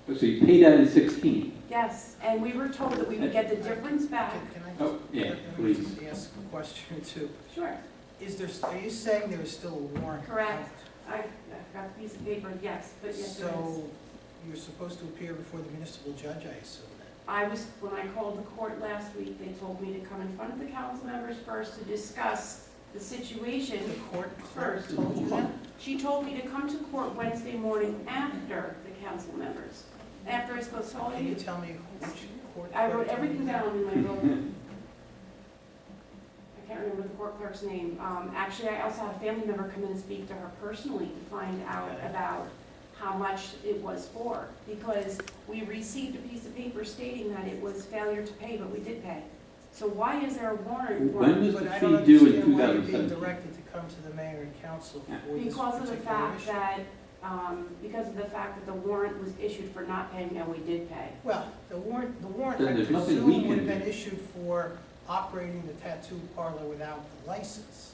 So you paid that in 16? Yes, and we were told that we would get the difference back. Can I Oh, yeah, just please. ask a question or two? Sure, Are you saying there is still a warrant? correct. I've got a piece of paper, yes, but yes, there is. So you're supposed to appear before the municipal judge, I assume then? When I called the court last week, they told me to come in front of the council members first to discuss the situation. The court clerk First. told you that? She told me to come to court Wednesday morning after the council members. After I spoke to all of Can you you. tell me which court? I clerk wrote told everything you that? down in my book. I can't remember the court clerk's name. Actually, I also had a family member come in and speak to her personally to find out Okay. about how much it was for. Because we received a piece of paper stating that it was failure to pay, but we did pay. So why is there a warrant for When it? was But the I don't fee due in understand why you're being 2017? directed to come to the mayor and council Yeah. for this Because of the particular fact issue. that, the warrant was issued for not paying and we did pay. Well, the warrant, Then I there's nothing we presume, can would have been do. issued for operating the tattoo parlor without the license.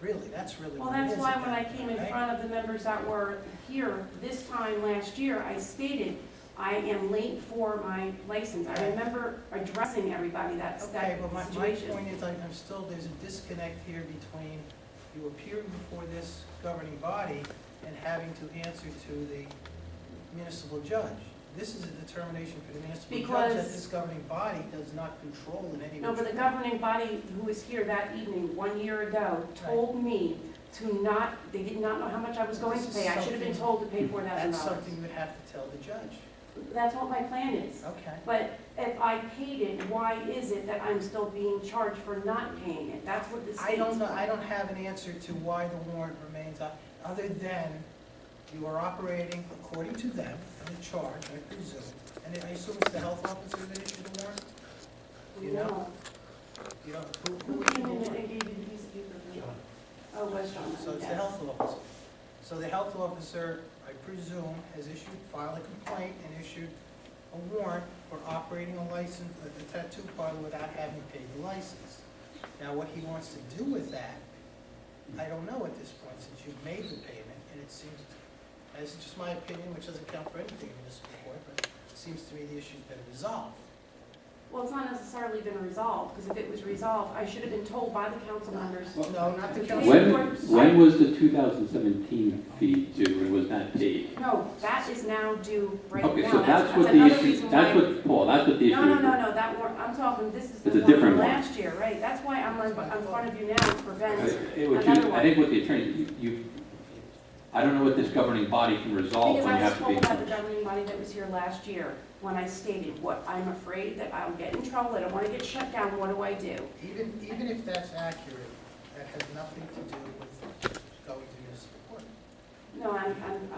Really, that's really Well, what it is. that's why at when I that came point, in right? front of the members that were here this time last year, I stated, I am late for my license. I remember addressing everybody, that's Okay, that but my situation. point is, I'm still, there's a disconnect here between you appearing before this governing body and having to answer to the municipal judge. This is a determination for the municipal judge that Because- this governing body does not control in any way. No, but the governing body who was here that evening, 1 year ago, told me they did not know how much I was going to pay. I should have been told to pay $4,000. That's something you would have to tell the judge. That's what my plan is. Okay. But if I paid it, why is it that I'm still being charged for not paying it? That's what this I states. don't know, I don't have an answer to why the warrant remains, other than you are operating according to them, and the charge, I presume. And I assume it's the health officer that issued the warrant? You know? No. You know, Who who came issued the in and warrant? gave you the piece of paper? Oh, it was John. So it's the yes. health officer. So the health officer, I presume, has filed a complaint and issued a warrant for operating a license, a tattoo parlor without having paid the license. Now, what he wants to do with that, I don't know at this point, since you've made the payment, and it seems, this is just my opinion, which doesn't count for anything in this report, but it seems to me the issue's been resolved. Well, it's not necessarily been resolved, because if it was resolved, I should have been told by the council members. No, not the council. When was the 2017 fee due, and was that paid? No, that is now due right now. Okay, so that's what the another issue, reason that's why- what, Paul, that's what the issue is. No, that warrant, I'm talking, this is the It's a one different from one. last year, right? That's why I'm in front of you now to prevent What another you- one. I think what the attorney, I don't know what this governing body can resolve Because when you I was have to told be. by the governing body that was here last year, when I stated what I'm afraid that I'll get in trouble, I don't want to get shut down, what do I do? Even if that's accurate, that has nothing to do with going to municipal court. No,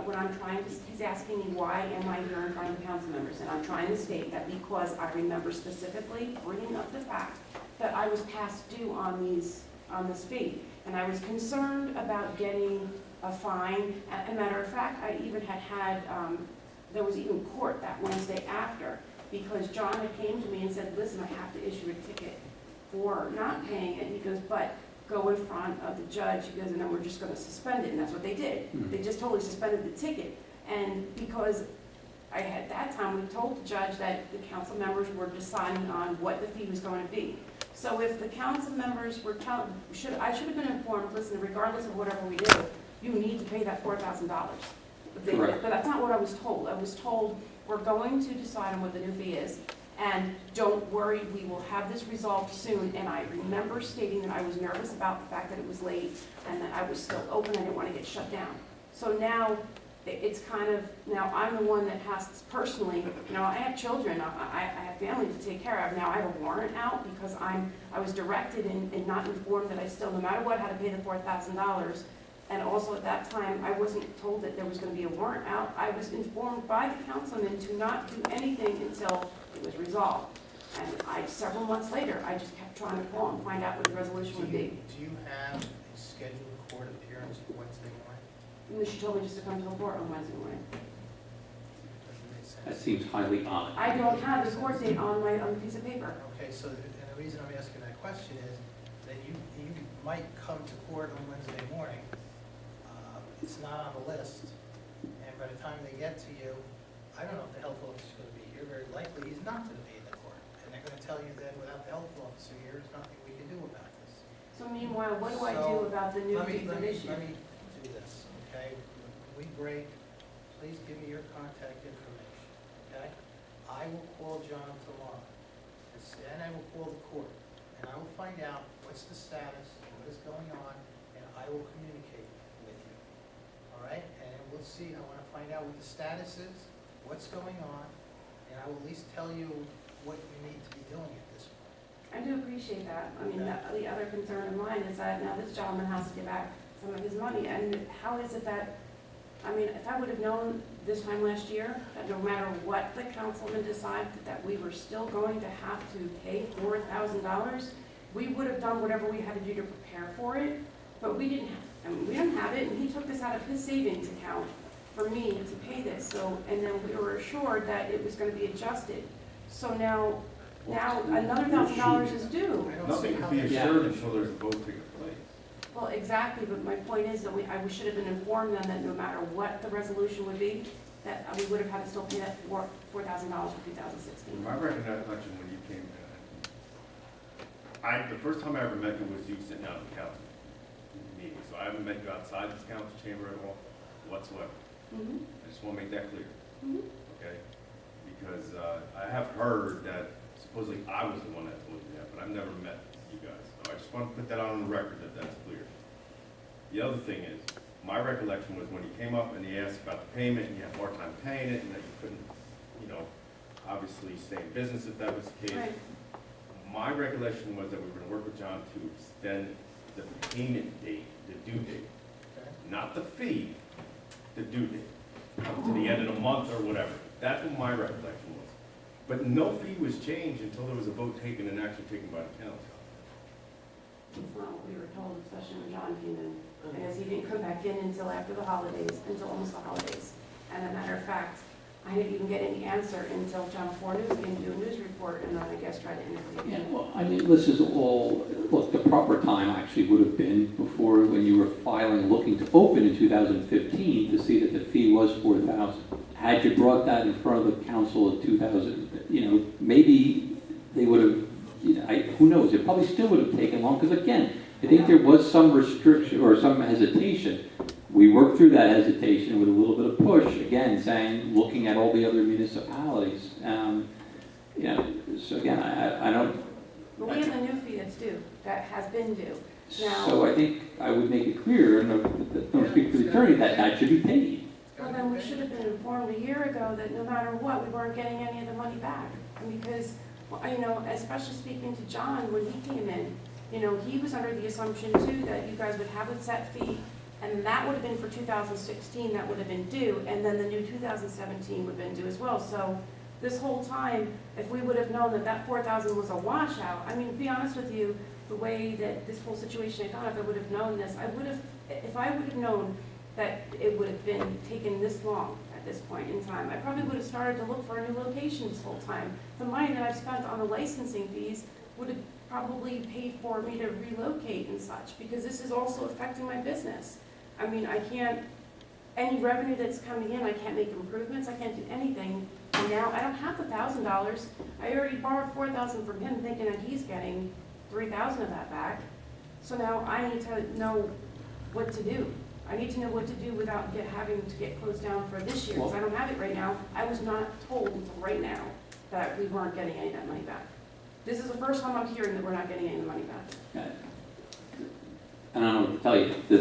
what I'm trying to, he's asking me why am I here in front of the council members? And I'm trying to state that because I remember specifically bringing up the fact that I was past due on this fee. And I was concerned about getting a fine. As a matter of fact, I even had, there was even court that Wednesday after, because John had came to me and said, listen, I have to issue a ticket for not paying it. He goes, but go in front of the judge, he goes, and then we're just gonna suspend it, and that's what they did. They just totally suspended the ticket. And because I had, that time, we told the judge that the council members were deciding on what the fee was going to be. So if the council members were telling, I should have been informed, listen, regardless of whatever we do, you need to pay that $4,000. Correct. But that's not what I was told. I was told, we're going to decide on what the new fee is, and don't worry, we will have this resolved soon. And I remember stating that I was nervous about the fact that it was late, and that I was still open, I didn't want to get shut down. So now, it's kind of, now I'm the one that has to personally, I have children, I have family to take care of. Now I have a warrant out because I was directed and not informed that I still, no matter what, had to pay the $4,000. And also at that time, I wasn't told that there was going to be a warrant out. I was informed by the councilman to not do anything until it was resolved. And several months later, I just kept trying to call and find out what the resolution would be. Do you have a scheduled court appearance for Wednesday morning? And she told me just to come to the court on Wednesday morning. Doesn't make sense. That seems highly odd. I don't have the court date on the piece of paper. Okay, so, and the reason I'm asking that question is that you might come to court on Wednesday morning. It's not on the list, and by the time they get to you, I don't know if the health officer is going to be here. Very likely, he's not going to be in the court. And they're going to tell you that without the health officer here, there's nothing we can do about this. So meanwhile, what do I do about the new fee for this year? Let me do this, okay? When we break, please give me your contact information, okay? I will call John tomorrow, and I will call the court, and I will find out what's the status, what is going on, and I will communicate with you, all right? And we'll see, I want to find out what the status is, what's going on, and I will at least tell you what you need to be doing at this point. I do appreciate that. I mean, the other concern of mine is that now this gentleman has to give back some of his money, and how is it that, I mean, if I would have known this time last year, that no matter what the councilman decided, that we were still going to have to pay $4,000, we would have done whatever we had to do to prepare for it, but we didn't have, I mean, we didn't have it, and he took this out of his savings account for me to pay this, so, and then we were assured that it was gonna be adjusted. So now another $1,000 is due. I don't see Nothing how can be that- assured until there's a vote taking place. Well, exactly, but my point is that I should have been informed then that no matter what the resolution would be, that we would have had to still pay that $4,000 for 2016. My recollection when you came, the first time I ever met you was you sitting out in the council meeting. So I haven't met you outside this council chamber at all whatsoever. Mhm. I just want to make that clear, Mhm. okay? Because I have heard that supposedly I was the one that told you that, but I've never met you guys. So I just want to put that on the record that that's clear. The other thing is, my recollection was when he came up and he asked about the payment and you had more time paying it and that you couldn't, obviously stay in business if that was the case. Right. My recollection was that we were going to work with John to extend the payment date, the due date, Okay. not the fee, the due date, up to the end of the month or whatever. That's what my recollection was. But no fee was changed until there was a vote taken and action taken by the council. That's not what we were told, especially when John came in, because he didn't come back in until after the holidays, until almost the holidays. And as a matter of fact, I didn't even get any answer until Channel 4 News came to do a news report, and then I guess tried to interview Yeah, me. well, I mean, this is all, look, the proper time actually would have been before when you were filing, looking to open in 2015 to see that the fee was 4,000. Had you brought that in front of the council in 2000, maybe they would have, who knows, it probably still would have taken long, because again, I think there was some restriction or some hesitation. We worked through that hesitation with a little bit of push, again, saying, looking at all the other municipalities. So again, I don't. But we have a new fee that's due, that has been due. Now, So I think I would make it clear, and don't speak for the attorney, that that should be paid. well, then we should have been informed a year ago that no matter what, we weren't getting any of the money back. And because, especially speaking to John, when he came in, he was under the assumption too that you guys would have a set fee, and that would have been for 2016, that would have been due, and then the new 2017 would have been due as well. So this whole time, if we would have known that that 4,000 was a washout, to be honest with you, the way that this whole situation, I thought if I would have known this, if I would have known that it would have been taken this long at this point in time, I probably would have started to look for a new location this whole time. The money that I've spent on the licensing fees would have probably paid for me to relocate and such, because this is also affecting my business. I can't, any revenue that's coming in, I can't make improvements, I can't do anything. And now I don't have the $1,000. I already borrowed $4,000 from him thinking that he's getting $3,000 of that back. So now I need to know what to do. I need to know what to do without having to get closed down for this year, because I don't have it right now. I was not told until right now that we weren't getting any of that money back. This is the first time I'm hearing that we're not getting any of the money back. And I don't know what to tell you, the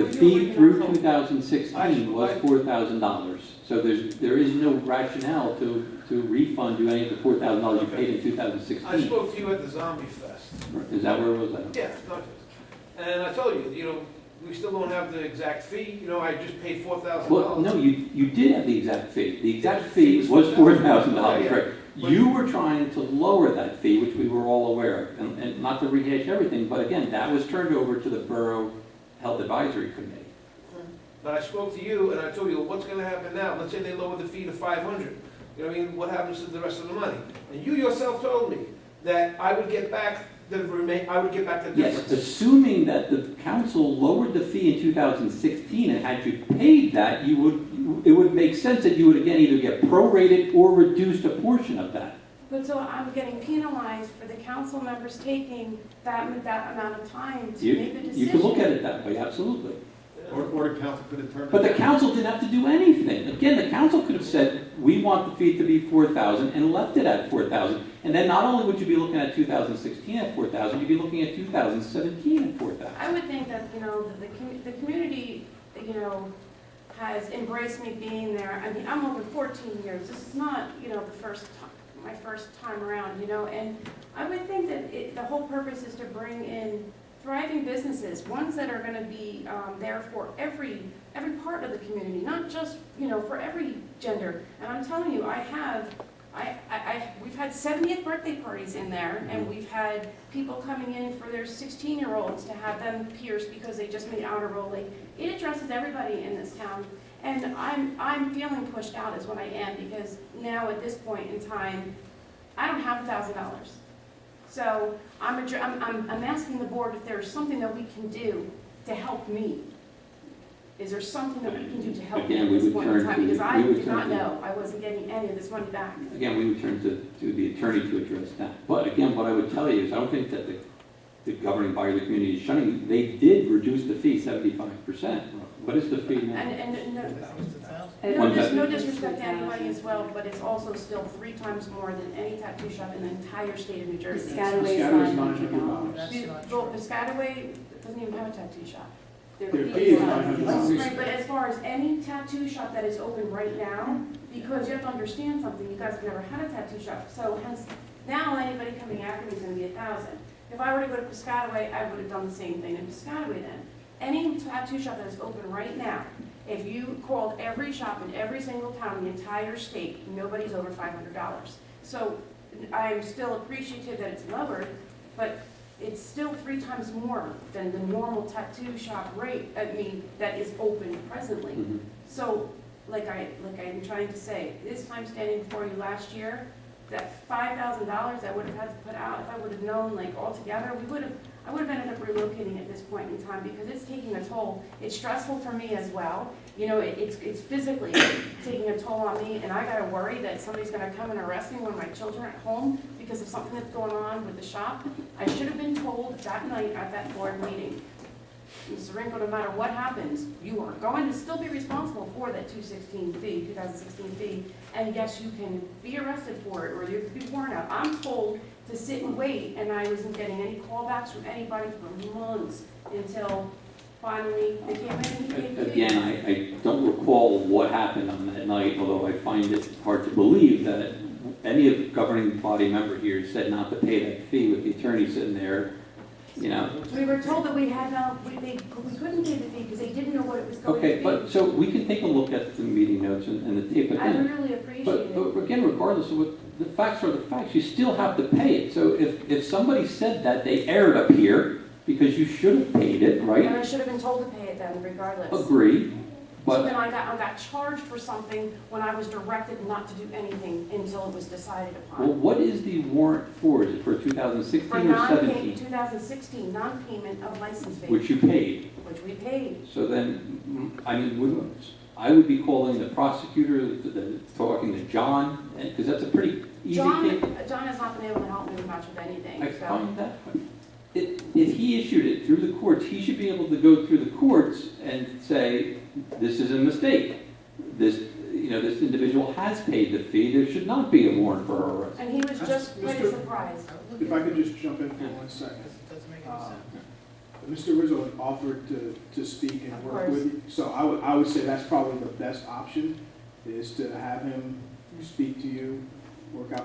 Were fee you through working 2016 was $4,000. So there is no rationale to refund you any of the $4,000 you paid in 2016. I spoke to you at the Zombie Fest. Is that where it was? Yeah, not just. And I told you, we still don't have the exact fee. I just paid $4,000. Well, no, you did have the exact fee. The exact fee was $4,000, right? You were trying to lower that fee, which we were all aware of, and not to rehash everything, but again, that was turned over to the Borough Health Advisory Committee. But I spoke to you and I told you, what's going to happen now? Let's say they lower the fee to $500. What happens to the rest of the money? And you yourself told me that I would get back the difference. Yes, assuming that the council lowered the fee in 2016 and had you paid that, it would make sense that you would again either get prorated or reduced a portion of that. But so I'm getting penalized for the council members taking that amount of time to make a decision. You could look at it that way, absolutely. Or the council could have turned. But the council didn't have to do anything. Again, the council could have said, we want the fee to be $4,000 and left it at $4,000. And then not only would you be looking at 2016 at $4,000, you'd be looking at 2017 at $4,000. I would think that, the community, has embraced me being there. I'm over 14 years. This is not, my first time around, and I would think that the whole purpose is to bring in thriving businesses, ones that are going to be there for every part of the community, not just, for every gender. And I'm telling you, we've had 70th birthday parties in there, and we've had people coming in for their 16-year-olds to have them pierced because they just made honor roll. It addresses everybody in this town, and I'm feeling pushed out is what I am, because now at this point in time, I don't have $1,000. So I'm asking the board if there's something that we can do to help me. Is there something that we can do to help me at this point in time? Because I did not know I wasn't getting any of this money back. Again, we would turn to the attorney to address that. But again, what I would tell you is I don't think that the governing body of the community is shunning you. They did reduce the fee 75%. What is the fee now? No disrespect to anybody as well, but it's also still 3 times more than any tattoo shop in the entire state of New Jersey. Piscataway is $900. Piscataway doesn't even have a tattoo shop. Their fee is $900. Right, but as far as any tattoo shop that is open right now, because you have to understand something, you guys have never had a tattoo shop, so hence, now anybody coming after me is gonna be $1,000. If I were to go to Piscataway, I would have done the same thing in Piscataway then. Any tattoo shop that is open right now, if you called every shop in every single town in the entire state, nobody's over $500. So I'm still appreciative that it's lowered, but it's still 3 times more than the normal tattoo shop rate, that is open presently. Mm-hmm. So like I'm trying to say, this time standing before you last year, that $5,000 I would have had to put out, if I would have known, like, altogether, I would have ended up relocating at this point in time, because it's taking a toll. It's stressful for me as well. You know, it's physically taking a toll on me, and I gotta worry that somebody's gonna come and arrest me when my children are at home because of something that's going on with the shop. I should have been told that night at that board meeting, Mr. Rinko, no matter what happens, you are going to still be responsible for that 2016 fee, and yes, you can be arrested for it, or you could be warned out. I'm told to sit and wait, and I wasn't getting any callbacks from anybody for months until finally they came in and he paid the fee. Again, I don't recall what happened on that night, although I find it hard to believe that any of the governing body member here said not to pay that fee with the attorney sitting there, you know. We were told that we had we couldn't pay the fee because they didn't know what it was going to be. Okay, but so we can take a look at the meeting notes and the tape, but I then, really appreciate it. but again, regardless of what, the facts are the facts, you still have to pay it. So if somebody said that, they erred up here, because you should have paid it, And right? I should have been told to pay it then, regardless. Agree, So then but, I got charged for something when I was directed not to do anything until it was decided well, upon. what is the warrant for? Is it for For 2016 or non-payment, 17? 2016, non-payment of license fee, Which you paid. which we paid. So then, I mean, I would be calling the prosecutor, talking to John, because that's a pretty easy case. John has not been able to help me much with anything, I so. find that, if he issued it through the courts, he should be able to go through the courts and say, this is a mistake. This individual has paid the fee, there should not be a warrant for arrest. And he was just pretty Mr. surprised. If I could just jump in for 1 second. Doesn't make any sense. Mr. Rizzo had offered to speak and Of work course. with you, so I would say that's probably the best option, is to have him speak to you,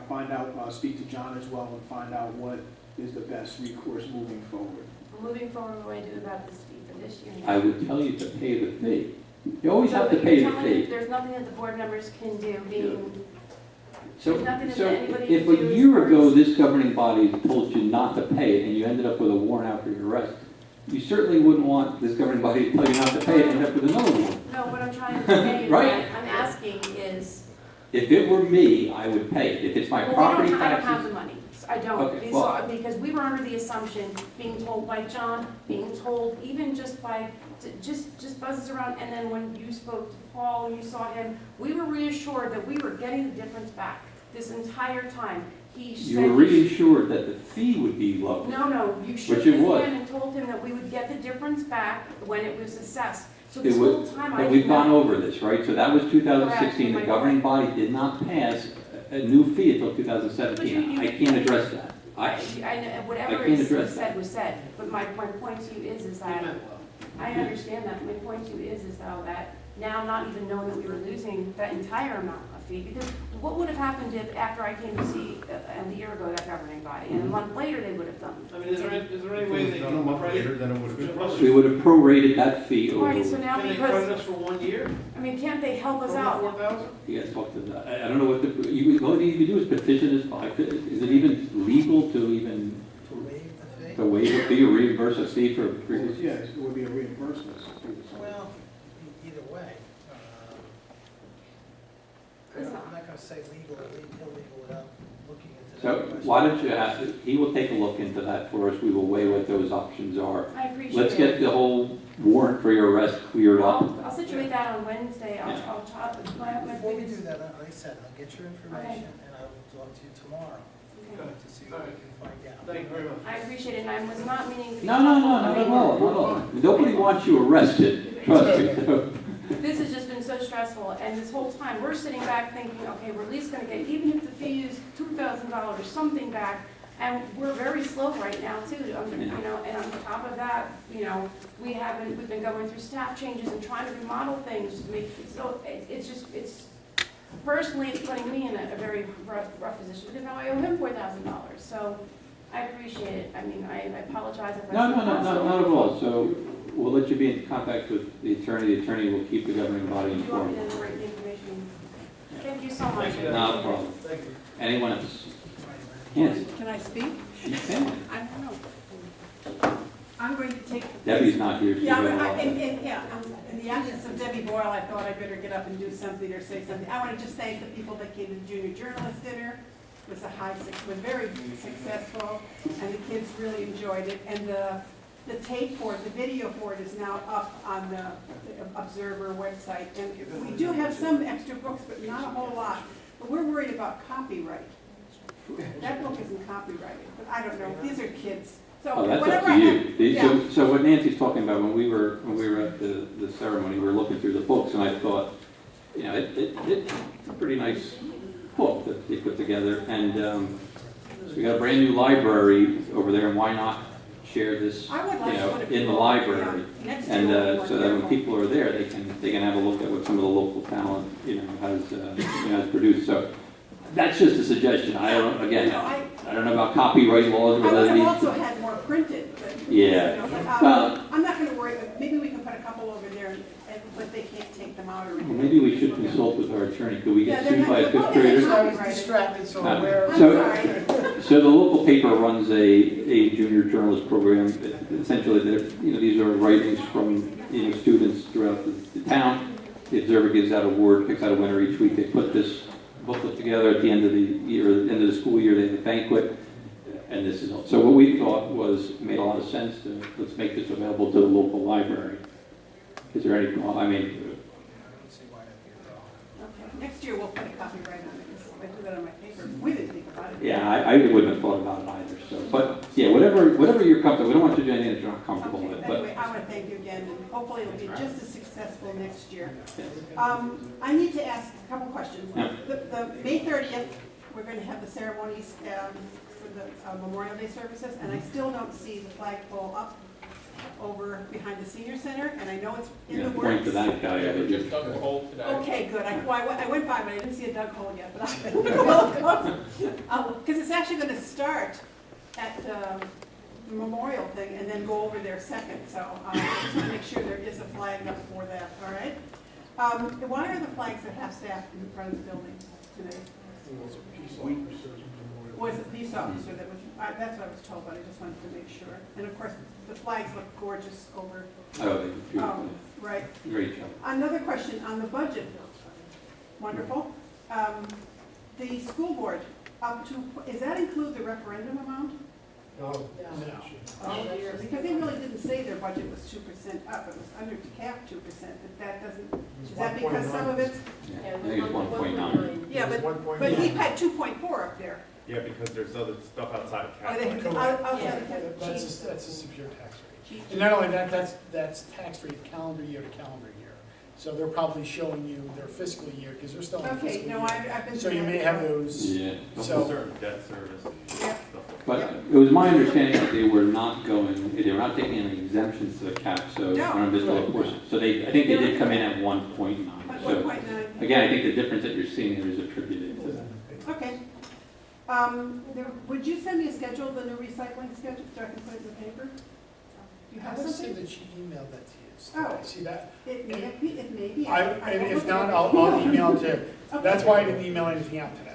find out, speak to John as well, and find out what is the best recourse moving forward. Moving forward, what do I do about this fee for this year? I would tell you to pay the fee. You always So have to you're pay the telling me fee. there's nothing that the board members can do, being, So, there's nothing that so anybody if can a do as year far ago, as- this governing body told you not to pay it, and you ended up with a warrant out for your arrest, you certainly wouldn't want this governing body to tell you not to pay it and end up with another warrant. No, what I'm trying to say is Right. that I'm asking is, If it were me, I would pay it. If it's my well, property I don't have taxes. the money. I don't, Okay, well- because we were under the assumption, being told by John, being told even just by, just buzzes around, and then when you spoke to Paul and you saw him, we were reassured that we were getting the difference back this entire time. He You said. were reassured that the fee would be low. No, you shook Which it his was. hand and told him that we would get the difference back when it was assessed. So It this was- whole time I But did we've not. gone over this, right? So that was 2016. The Correct. governing body did not pass a new fee until 2017. But I can't address that. I know, whatever I can't is address said was said, but my point to you is that, I understand that, my point to you is though that now not even knowing that we were losing that entire amount of fee, because what would have happened if, after I came to see, a year ago, that governing body, and a month later they would have done? I mean, is there any way they can Later, then it would have been. We would have prorated that fee over. Right, so now Can they credit because, us for 1 year? I mean, can't they help us out? 4,000? You guys talk to that. I don't know what the only thing you can do is petition this body. Is it even legal to even To waive the fee? to waive a fee or reimburse a fee for previous? Yeah, it would be a reimbursement. Well, either way, I'm not gonna say legal or illegal without looking into that. So question. why don't you he will take a look into that for us. We will weigh what those options are. I appreciate it. Let's get the whole warrant for your arrest cleared up. I'll situate that on Wednesday, I'll try, my Before we biggest. do that, like I said, I'll get your information and I will talk to you tomorrow Okay. to see what we can find out. Thank you very much. I appreciate it, and I was not meaning to be. No, not at all, not at all. Nobody wants you arrested, trust me. This has just been so stressful, and this whole time, we're sitting back thinking, okay, we're at least gonna get, even if the fee is $2,000, something back, and we're very slow right now too, and on top of that, we've been going through staff changes and trying to remodel things to make, so it's personally, it's putting me in a very rough position, because now I owe him $4,000, so I appreciate it. I mean, I apologize if I. No, not at all. So we'll let you be in contact with the attorney. The attorney will keep the governing body You want me informed. to write the information? Thank you so much. Thank you. Not a problem. Thank you. Anyone else? Yes, Can I speak? you can. I don't know. I'm going to take the. Debbie's not here. She's Yeah, got a but lot. in the absence of Debbie Boyle, I thought I better get up and do something or say something. I want to just thank the people that came to the Junior Journalist Dinner. It was was very successful, and the kids really enjoyed it. And the tape for it, the video for it is now up on the Observer website. And we do have some extra books, but not a whole lot. But we're worried about copyright. That book isn't copyrighted, but I don't know. These are kids. So Oh, that's up whatever to I have- you. yeah. So what Nancy's talking about, when we were at the ceremony, we were looking through the books, and I thought, you know, it's a pretty nice book that they put together, and so we got a brand new library over there, and why not share this, I would you like to know, put it in the forward, library? yeah. Next And year we'll so that when work people are there, they can have a look at what some of the local talent, you know, has produced. So that's just a suggestion. I don't, again, I don't know about copyright laws or I would whether have these. also had more printed, but. Yeah. You know, Well- I'm not gonna worry, but maybe we can put a couple over there, but they can't take them out or Well, anything. maybe we should consult with our attorney. Could we Yeah, get they're sued by a not- fifth well, they're grader? not- I was distracted, so No. where? I'm So- sorry. So the local paper runs a junior journalist program. Essentially, these are writings from students throughout the town. The Observer gives out a award, picks out a winner each week. They put this booklet together at the end of the year, end of the school year. They have a banquet, and this is all. So what we thought made a lot of sense. Let's make this available to the local library. Is there any? I mean. Okay, next year we'll put a copyright on it, I do that on my paper, we didn't think about it. Yeah, I wouldn't have thought about it either, so, but, yeah, whatever you're comfortable, we don't want you to do anything that you're not comfortable Okay, with, but, anyway, I want to thank you again, and hopefully it'll be just as successful next year. yes. I need to ask a couple questions. Yeah. The May 30th, we're going to have the ceremonies for the Memorial Day services, and I still don't see the flagpole up over behind the senior center, and I know it's in Yeah, the point works. to that guy. Yeah, we just dug a hole today. Okay, good. I went by, but I didn't see a dug hole yet, but I will, because it's actually going to start at the memorial thing and then go over there second, so I just want to make sure there is a flag up for that, all right? Why are the flags at half-staff in front of the building today? Was a peace officer that was, that's what I was told, but I just wanted to make sure. And of course, the flags look gorgeous over, Oh, right. great job. Another question on the budget. Wonderful. The school board, does that include the referendum amount? No. Oh dear, because they really didn't say their budget was 2% up, it was under cap 2%, but that doesn't, is that because some of it's? Yeah, I think it's 1.9. Yeah, but he had 2.4 up there. Yeah, because there's other stuff outside of Oh, they, cap. outside of cap. That's a secure tax rate. And not only that, that's tax rate calendar year to calendar year. So they're probably showing you their fiscal year, because they're still in fiscal Okay, year. no, I've been. So you may have those, Yeah. so, Certain debt service. Yeah. But it was my understanding that they were not taking any exemptions to the cap, so, No. so I think they did come in at 1.9. So 1.9. again, I think the difference that you're seeing there is attributed to that. Okay. Would you send me a schedule of the new recycling schedule, so I can put it in the paper? Do you I have would say something? that she emailed that to you. Oh. See that? It may be. And if not, I'll email it to you. That's why I didn't email anything out today.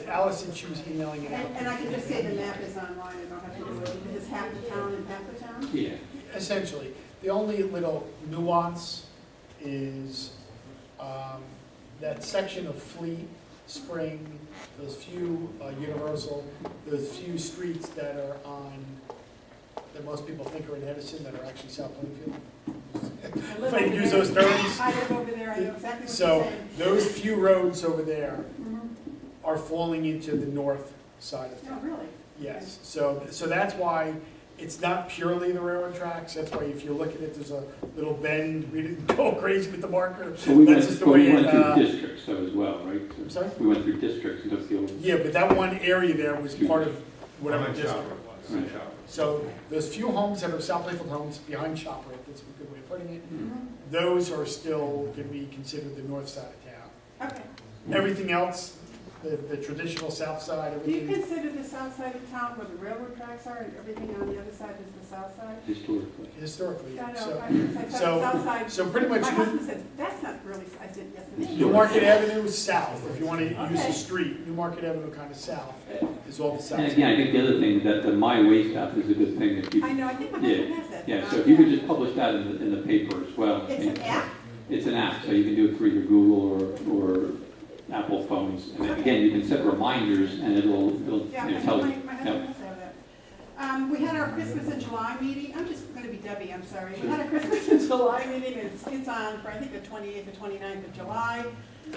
Alice said she was emailing it out. And I can just say the map is online, I don't have to do it, because it's half the town and half the town? Yeah. Essentially, the only little nuance is that section of Fleet, Spring, those few Universal, those few streets that are on, that most people think are in Edison that are actually South Plainfield. If I can use those terms. I live over there, I know exactly what you're So saying. those few roads over there Mhm. are falling into the north side of Oh, town. really? Yes, so that's why it's not purely the railroad tracks. That's why if you look at it, there's a little bend. We didn't go crazy with the marker. So we That's went, just the but way we went it, through districts though as well, right? I'm sorry? We went through districts and took the old. Yeah, but that one area there was part of whatever Behind district. Shopper. Right. So those few homes that are South Plainfield homes behind ShopRite, that's a good way of putting it, Mhm. those are still going to be considered the north side of town. Okay, Everything else, the traditional south side, Do you everything consider the south side of town where the railroad tracks are and everything on the other side is the south side? Historically. historically. I know, So, I thought south side. so pretty much My you- husband said, that's not really, I said, yes, it is. New Market Avenue is south, if you want to use Okay. the street, New Market Avenue kind of south is all the south. And again, I think the other thing, that the My Waste app is a good thing if you, I know, I think my Yeah, husband has that. yeah, so if you could just publish that in the paper as well. I It's think. an app? It's an app, so you can do it through either Google or Apple phones. And then again, you can set reminders and it'll Yeah, you know, I tell think you. my husband does have that. We had our Christmas in July meeting, I'm just gonna be Debbie, I'm sorry. We had a Christmas in July meeting, and it's on for, I think, the 28th or 29th of July.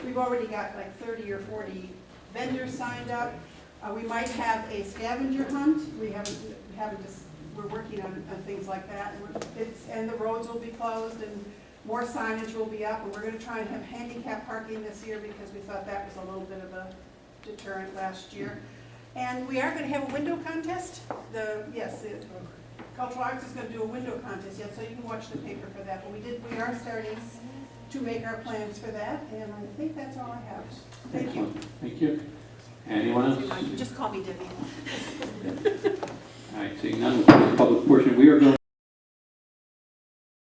We've already got like 30 or 40 vendors signed up. We might have a scavenger hunt, we're working on things like that. And the roads will be closed, and more signage will be up, and we're gonna try and have handicap parking this year, because we thought that was a little bit of a deterrent last year. And we are gonna have a window contest. The Cultural Arts is gonna do a window contest, so you can watch the paper for that. But we are starting to make our plans for that, and I think that's all I have. Thank you. Excellent. Thank you. Anyone else? Just call me Debbie. All right, seeing none, we'll close the public portion